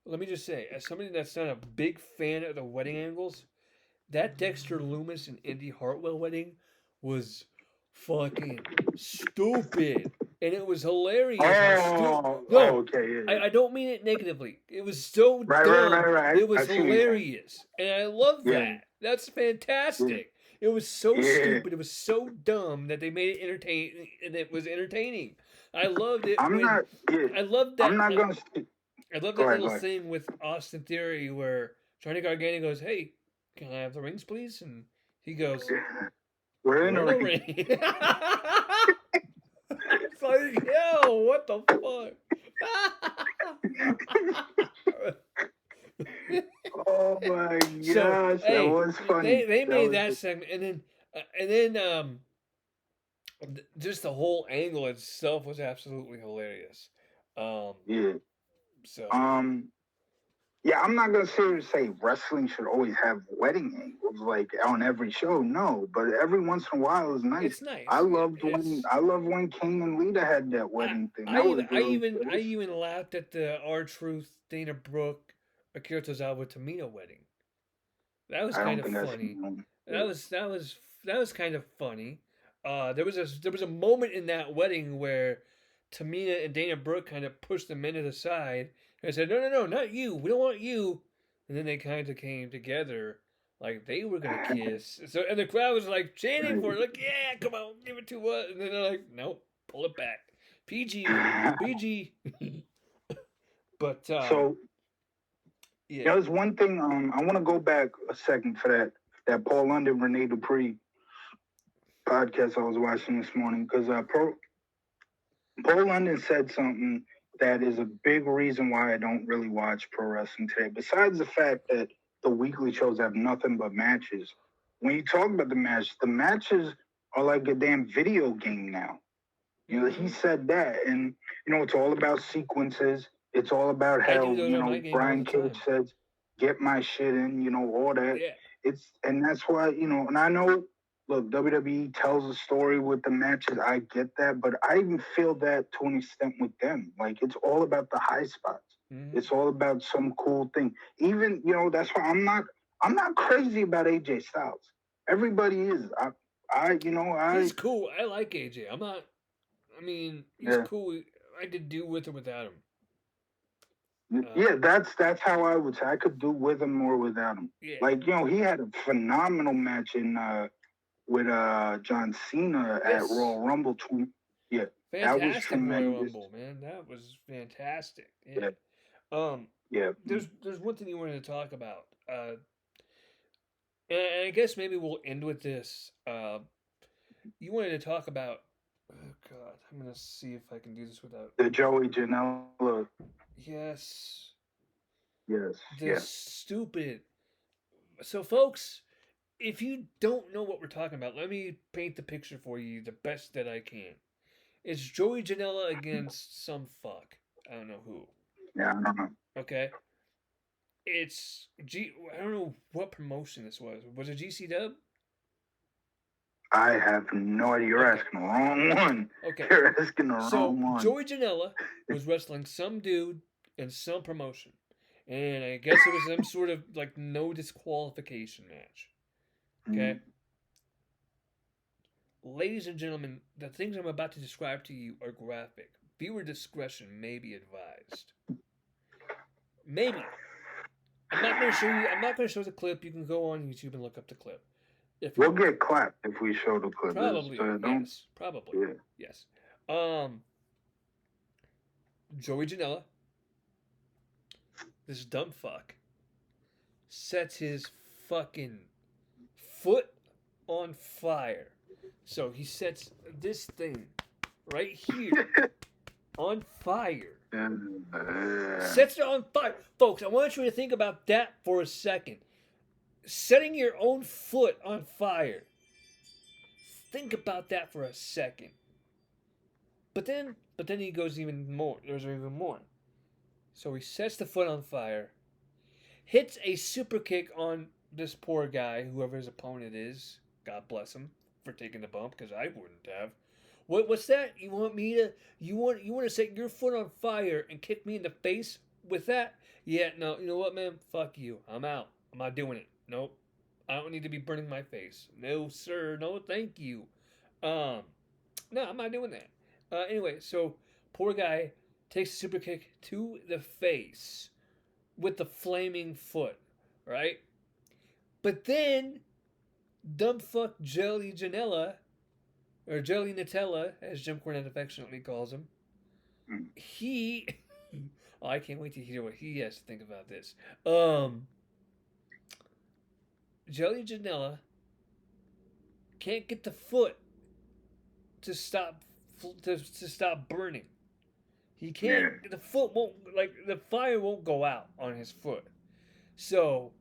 Let me just say, as somebody that's not a big fan of the wedding angles, that Dexter Loomis and Indy Hartwell wedding was fucking stupid, and it was hilarious how stupid. Oh, No, okay, yeah. I don't mean it negatively. It was so Right, dumb. right. It I was see what you're saying. hilarious, and I love Yeah, that. That's yeah, fantastic. It was so yeah. stupid. It was so dumb that they made it entertain, and it was entertaining. I loved it I'm when not. Yeah, I loved I'm that. not gonna. I love Go that ahead, little go ahead. thing with Austin Theory where Johnny Gargano goes, "Hey, can I have the rings, please?" And he goes, We're in "We're a in a ring. ring." It's like, yo, what the fuck? Oh my So, gosh, that hey, was funny. they That made was. that segment, and then just the whole angle itself was absolutely hilarious. Um, Yeah. so Um. Yeah, I'm not gonna say wrestling should always have wedding angles like on every show. No, but every once in a while is nice. it's nice. I loved when King and Lita had that I wedding thing. I That even was I really even I cool. even laughed at the R Truth Dana Brooke Akira Tozawa Tamina wedding. That was I kind don't of think I seen funny. one. That was that was that was kind of funny. There was a moment in that wedding where Tamina and Dana Brooke kind of pushed the men to the side and said, "No, not you. We don't want you." And then they kind of came together like they were gonna kiss. So and the crowd was like chanting for it, like, "Yeah, come on, give it to us." And then they're like, "Nope, pull it back. PG, PG." But So yeah, there's one thing. I want to go back a second for that Paul London Rene Dupree podcast I was watching this morning because Paul London said something that is a big reason why I don't really watch pro wrestling today. Besides the fact that the weekly shows have nothing but matches, when you talk about the matches are like a damn video game now. You know, he said that, and it's all about sequences. It's all about I do how those on my game all the Brian Cage time. says, "Get my shit in," all that. Yeah. And that's why and I know. Look, WWE tells a story with the matches. I get that, but I even feel that to an extent with them. Like it's all about the high spots. Mm-hmm. It's all about some cool thing. Even that's why I'm not crazy about AJ Styles. Everybody is. He's cool. I like AJ. I'm not. I mean, he's yeah. cool. I could do with or without him. Yeah, that's how I would say. I could do with him or without him. Yeah. Like he had a phenomenal match in with John Cena at Royal Rumble. Yeah, that was Fantastic Royal tremendous. Rumble, man. That was fantastic. Yeah. Yeah. There's one thing you wanted to talk about. And I guess maybe we'll end with this. You wanted to talk about. Oh God, I'm gonna see if I can do this without the Joey Janela. Yes. Yes. The stupid. So, folks, if you don't know what we're talking about, let me paint the picture for you the best that I can. It's Joey Janela against some fuck. I don't know who. Yeah, I don't know. Okay. I don't know what promotion this was. Was it GC Dub? I have no idea. You're asking the wrong one. Okay. You're asking the wrong one. Joey Janela was wrestling some dude in some promotion. And I guess it was some sort of like no disqualification match. Okay. Ladies and gentlemen, the things I'm about to describe to you are graphic. Viewer discretion may be advised. Maybe. I'm not going to show you. I'm not going to show the clip. You can go on YouTube and look up the clip. We'll get clapped if we show the clip. Probably. Yes. Probably. Yeah. Yes. Joey Janela, this dumb fuck, sets his fucking foot on fire. So he sets this thing right here on fire. Sets it on fire. Folks, I want you to think about that for a second. Setting your own foot on fire. Think about that for a second. But then he goes even more. There's even more. So he sets the foot on fire, hits a super kick on this poor guy, whoever his opponent is. God bless him for taking the bump, because I wouldn't have. What's that? You want me to? You want to set your foot on fire and kick me in the face with that? Yeah, no. You know what, man? Fuck you. I'm out. I'm not doing it. Nope. I don't need to be burning my face. No, sir. No, thank you. Um, no, I'm not doing that. Anyway, so poor guy takes a super kick to the face with the flaming foot, right? But then dumb fuck Jelly Janela, or Jelly Nutella, as Jim Cornette affectionately calls him, he. Oh, I can't wait to hear what he has to think about this. Um, Jelly Janela can't get the foot to stop to stop burning. He can't. Yeah. The foot won't, like, the fire won't go out on his foot. So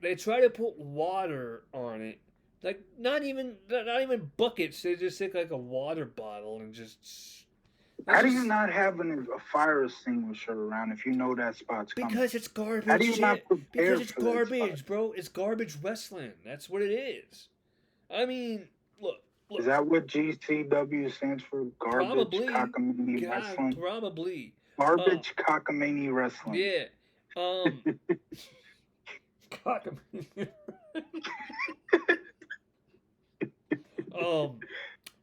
they try to put water on it, like not even buckets. They just take like a water bottle and just. How do you not have a fire extinguisher around if you know that spot's coming? Because it's garbage. How do you not prepare because it's for that garbage, spot? bro. It's garbage wrestling. That's what it is. I mean, look. Is that what GCW stands for? Garbage Probably. cockamamie wrestling. Probably. Garbage cockamamie wrestling. Yeah. Cockamamie.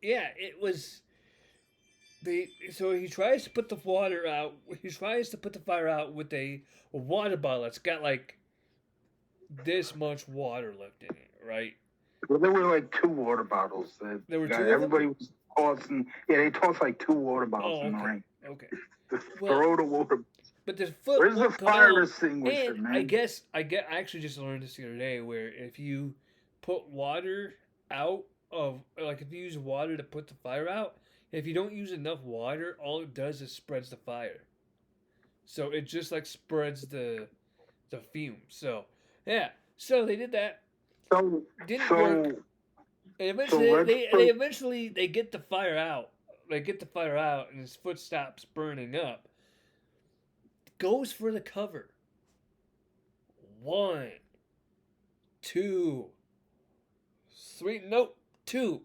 Yeah, it was. So he tries to put the water out. He tries to put the fire out with a water bottle. It's got like this much water left in it, right? Well, there were like 2 water bottles. There were 2 everybody of them? was tossing. Yeah, they tossed like 2 water bottles in the ring. Okay. Throw the water. But the foot. Where's the fire extinguisher, man? I actually just learned this the other day, where if you put water out of, like, if you use water to put the fire out, if you don't use enough water, all it does is spreads the fire. So it just like spreads the fumes. So yeah, so they did that. Didn't work. And eventually they get the fire out. They get the fire out, and his foot stops burning up. Goes for the cover. 1, 2, 3. Nope, 2,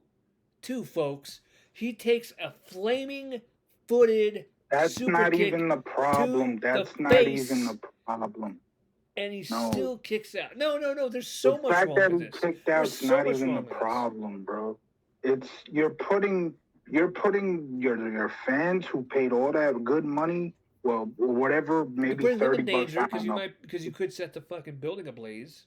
folks. He takes a flaming footed. That's not even the problem. That's not even the problem. And he still kicks out. No. There's so much wrong with this. The fact that he kicked out is not even the problem, bro. It's you're putting your fans who paid all that good money, well, whatever, maybe $30. Because you could set the fucking building ablaze.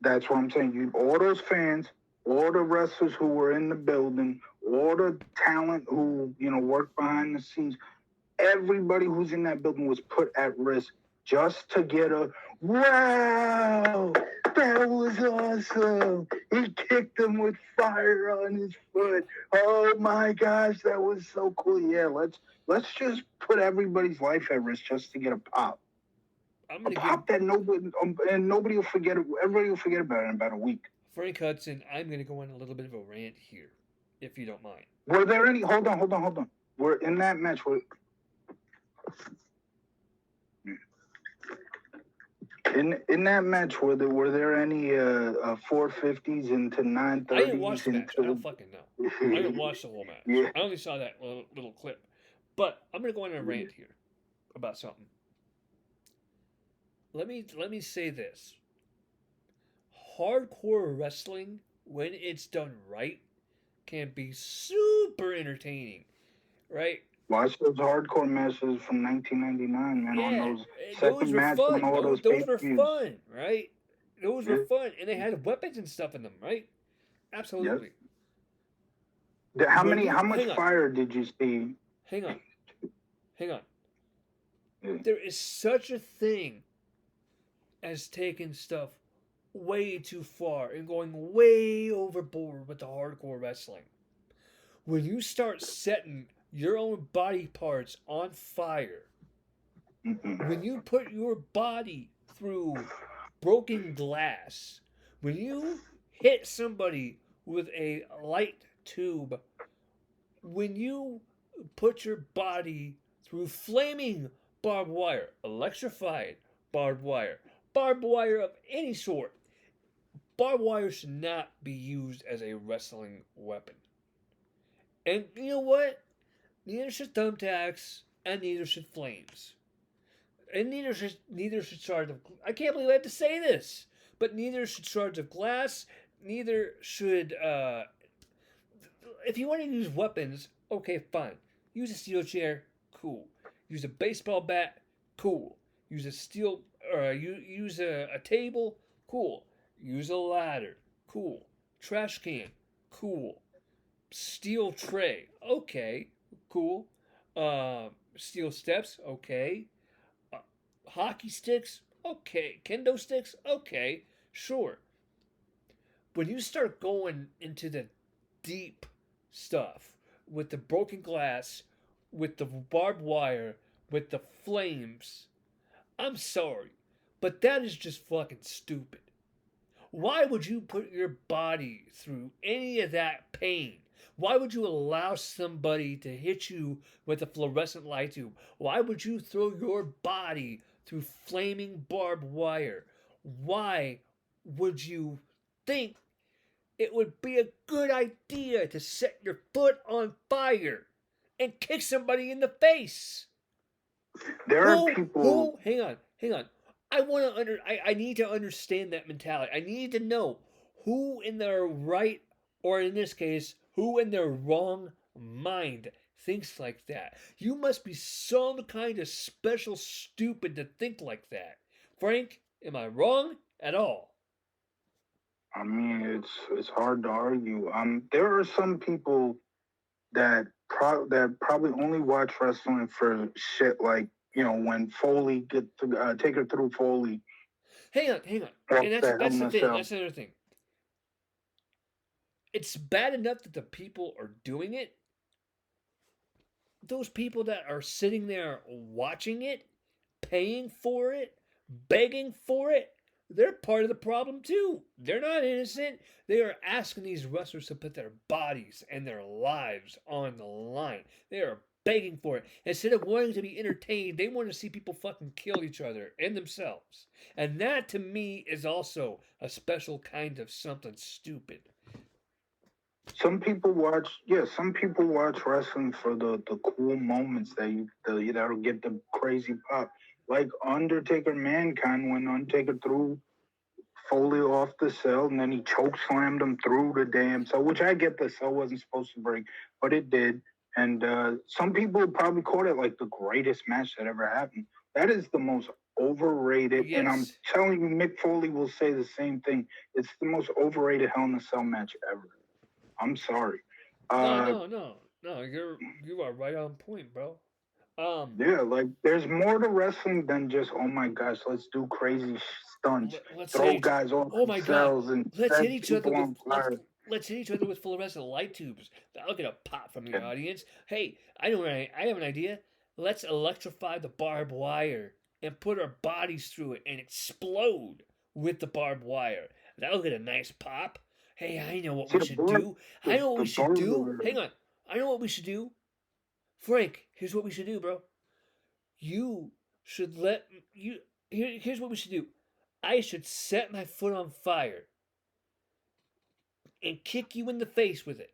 That's what I'm saying. All those fans, all the wrestlers who were in the building, all the talent who worked behind the scenes, everybody who's in that building was put at risk just to get a wow. That was awesome. He kicked him with fire on his foot. Oh my gosh, that was so cool. Yeah, let's just put everybody's life at risk just to get a pop. That nobody will forget it. Everybody will forget about it in about a week. Frank Hudson, I'm going to go on a little bit of a rant here, if you don't mind. Were there any? Hold on. We're in that match. In that match, were there any 450s into 930s? I didn't watch the match. I don't fucking know. I didn't watch the whole match. Yeah. I only saw that little clip. But I'm going to go on a rant here about something. Let me say this. Hardcore wrestling, when it's done right, can be super entertaining, right? Watch those hardcore matches from 1999, man. Yeah, on those second match and all those were fun, right? Those were fun, and they had weapons and stuff in them, right? Absolutely. Yep. How much fire did you see? Hang on. Yeah. There is such a thing as taking stuff way too far and going way overboard with the hardcore wrestling. When you start setting your own body parts on fire, when you put your body through broken glass, when you hit somebody with a light tube, when you put your body through flaming barbed wire, electrified barbed wire of any sort, barbed wire should not be used as a wrestling weapon. And you know what? Neither should thumbtacks, and neither should flames. And neither should shards of... I can't believe I have to say this, But neither should shards of glass. Neither should. If you want to use weapons, okay, fine. Use a steel chair, cool. Use a baseball bat, cool. Use a steel, or use a table, cool. Use a ladder, cool. Trash can, cool. Steel tray, okay, cool. Steel steps, okay. Uh, Hockey sticks, okay. Kendo sticks, okay, sure. When you start going into the deep stuff with the broken glass, with the barbed wire, with the flames, I'm sorry, but that is just fucking stupid. Why would you put your body through any of that pain? Why would you allow somebody to hit you with a fluorescent light tube? Why would you throw your body through flaming barbed wire? Why would you think it would be a good idea to set your foot on fire and kick somebody in the face? There are people. Hang on. I need to understand that mentality. I need to know who in their right, or in this case, who in their wrong mind thinks like that. You must be some kind of special stupid to think like that. Frank, am I wrong at all? I mean, it's hard to argue. There are some people that probably only watch wrestling for shit like when Foley take her through Foley. Hang on. And that's the thing. That's another thing. It's bad enough that the people are doing it. Those people that are sitting there watching it, paying for it, begging for it, they're part of the problem too. They're not innocent. They are asking these wrestlers to put their bodies and their lives on the line. They are begging for it. Instead of wanting to be entertained, they want to see people fucking kill each other and themselves. And that to me is also a special kind of something stupid. Some people watch, wrestling for the cool moments that'll get the crazy pop. Like Undertaker Mankind, when Undertaker threw Foley off the cell and then he choke slammed him through the damn cell, which I get the cell wasn't supposed to break, but it did. And some people probably called it like the greatest match that ever happened. That is the most overrated, Yes. and I'm telling you, Mick Foley will say the same thing. It's the most overrated Hell in a Cell match ever. I'm sorry. No. You are right on point, bro. Yeah, like there's more to wrestling than just oh my gosh, let's do crazy stunts, throw guys off cells, and let's set hit each other people with on fire. let's hit each other with fluorescent light tubes. That'll get a pop from the audience. Hey, I have an idea. Let's electrify the barbed wire and put our bodies through it and explode with the barbed wire. That'll get a nice pop. Hey, I know what we should do. I know what we should do. Hang on. I know what we should do. Frank, here's what we should do, bro. You should let you here's what we should do. I should set my foot on fire and kick you in the face with it.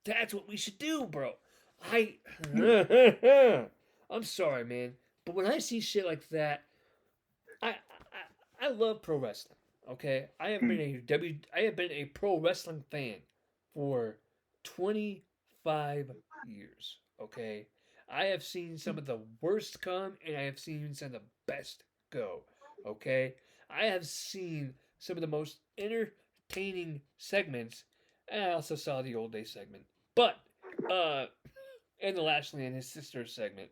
That's what we should do, bro. I'm sorry, man, but when I see shit like that, I love pro wrestling. Okay, I have been a pro wrestling fan for 25 years. Okay, I have seen some of the worst come, and I have seen some of the best go. Okay, I have seen some of the most entertaining segments, and I also saw the old day segment, but and the Lashley and his sister segment,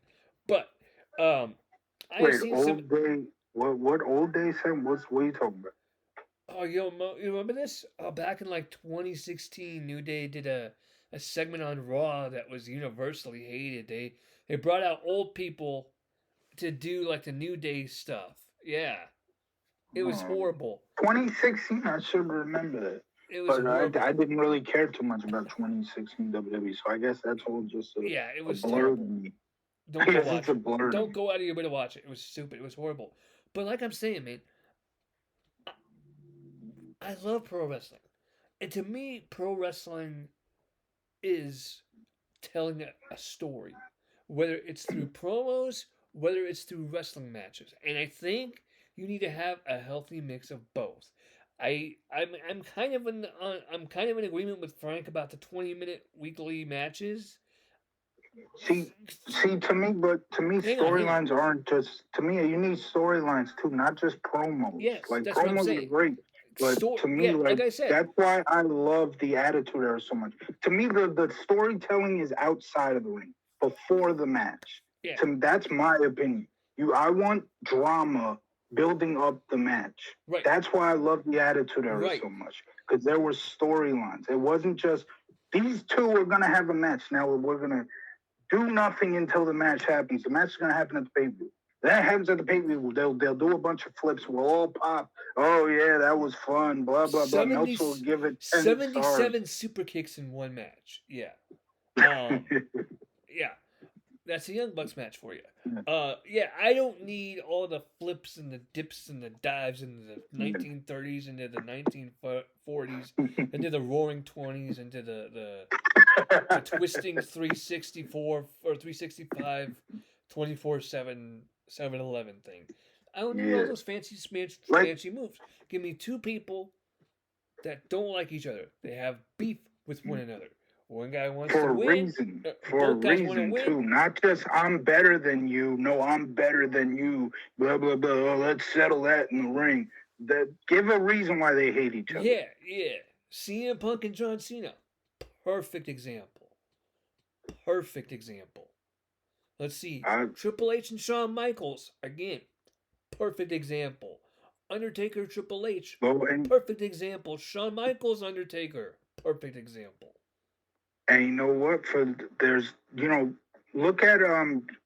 but I have seen old day. What old day segment? What are you talking about? Oh, you remember this? Back in like 2016, New Day did a segment on Raw that was universally hated. They brought out old people to do like the New Day stuff. Yeah, it was horrible. 2016, I should remember that. It was horrible. I didn't really care too much about 2016 WWE, so I guess that's all just it was a blur to me. Don't go watch it. Don't go out of your way to watch it. It was stupid. It was horrible. But like I'm saying, man, I love pro wrestling. And to me, pro wrestling is telling a story, whether it's through promos, whether it's through wrestling matches. And I think You need to have a healthy mix of both. I'm kind of in agreement with Frank about the 20-minute weekly matches. See, to me, Hang on. storylines aren't just to me. You need storylines too, not just promos. Yes, Like that's what I'm promos are saying. great, but to me, Like I said, that's why I love the Attitude Era so much. To me, the storytelling is outside of the ring, before the match. Yeah. That's my opinion. I want drama building up the match. Right. That's why I love the Attitude Era so much, because there were storylines. It wasn't just these two are gonna have a match. Now we're gonna do nothing until the match happens. The match is going to happen at the pay-per-view. That happens at the pay-per-view. They'll do a bunch of flips. We'll all pop. Oh, yeah, that was fun. Blah, blah, blah. Meltzer will give it 10 77 super kicks in one match. Yeah. Yeah. That's a Young Bucks match for you. Yeah, I don't need all the flips and the dips and the dives into the 1930s, into the 1940s, into the Roaring 20s, into the twisting 364 or 365 24/7 7-Eleven thing. I don't need all those fancy moves. Give me two people that don't like each other. They have beef with one another. One guy wants to win. For a reason, too. Not just I'm better than you. No, I'm better than you. Blah, blah, blah. Let's settle that in the ring. Give a reason why they hate each other. Yeah. CM Punk and John Cena. Perfect example. Let's see. Triple H and Shawn Michaels. Again, perfect example. Undertaker, Triple H. Perfect example. Shawn Michaels, Undertaker. Perfect example. And you know what? Look at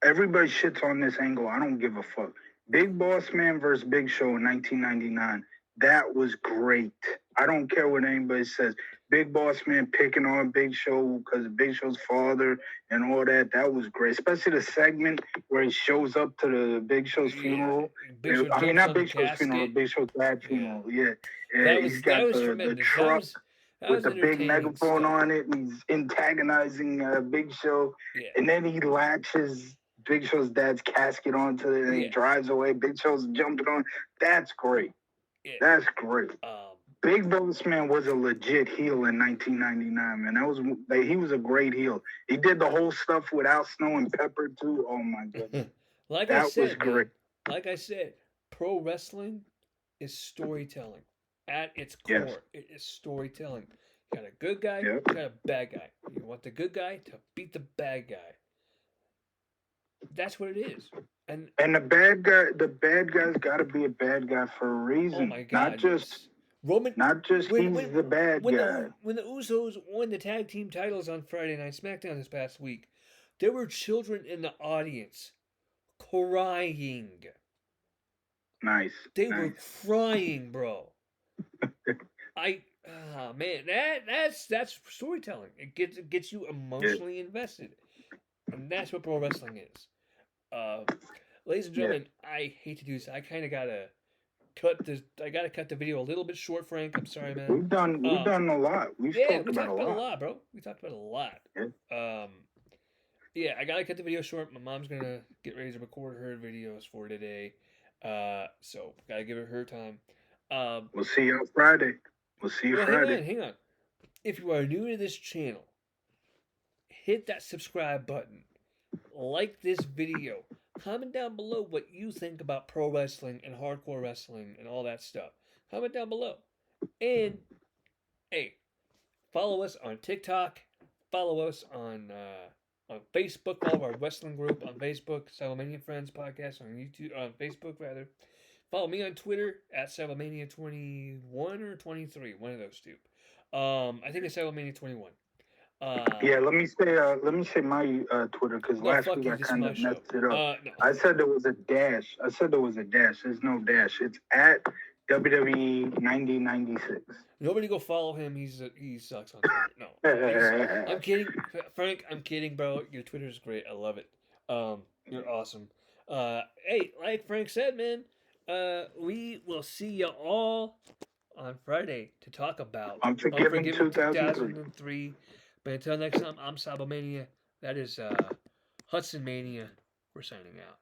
everybody shits on this angle. I don't give a fuck. Big Boss Man versus Big Show in 1999. That was great. I don't care what anybody says. Big Boss Man picking on Big Show because of Big Show's father and all that. That was great. Especially the segment where he shows up to the Big Show's funeral. Not Big Show's funeral, Big Show's dad's funeral. Yeah. He's got the truck with the big megaphone on it, and he's antagonizing Big Show. Yeah. And then he latches Big Show's dad's casket onto it, and he drives away. Big Show's jumping on. That's great. Yeah. That's great. Big Boss Man was a legit heel in 1999, man. He was a great heel. He did the whole stuff without Snow and Pepper too. Oh my goodness. That was great. Like I said, pro wrestling is storytelling. At its core, it is storytelling. You got a good guy, you got a bad guy. You want the good guy to beat the bad guy. That's what it is. And the bad guy's got to be a bad guy for a reason. Oh my God! Not just he's the bad guy. When the Usos won the tag team titles on Friday Night SmackDown this past week, there were children in the audience crying. Nice. They were crying, bro. Man, that's storytelling. It gets you emotionally invested, and that's what pro wrestling is. Ladies and gentlemen, I hate to do this. I kind of gotta cut this. I gotta cut the video a little bit short, Frank. I'm sorry, man. We've done a lot. We talked about a lot, bro. We talked about a lot. I gotta cut the video short. My mom's gonna get ready to record her videos for today. So gotta give her time. We'll see you on Friday. Friday. Hang on. If you are new to this channel, hit that subscribe button. Like this video. Comment down below what you think about pro wrestling and hardcore wrestling and all that stuff. Comment down below. And, hey, follow us on TikTok. Follow us on Facebook. Follow our wrestling group on Facebook. Cybermania Friends Podcast on YouTube. On Facebook, rather. Follow me on Twitter at Cybermania21 or 23. One of those two. I think it's Cybermania21. Let me say my Twitter, because last week I kind of messed it up. No. I said there was a dash. There's no dash. It's at WWE 9096. Nobody go follow him. He sucks on Twitter. No, I'm kidding, Frank. I'm kidding, bro. Your Twitter is great. I love it. You're awesome. Hey, like Frank said, man. We will see you all on Friday to talk about Unforgiven 2003. But until next time, I'm Cybermania. That is Hudson Mania. We're signing out.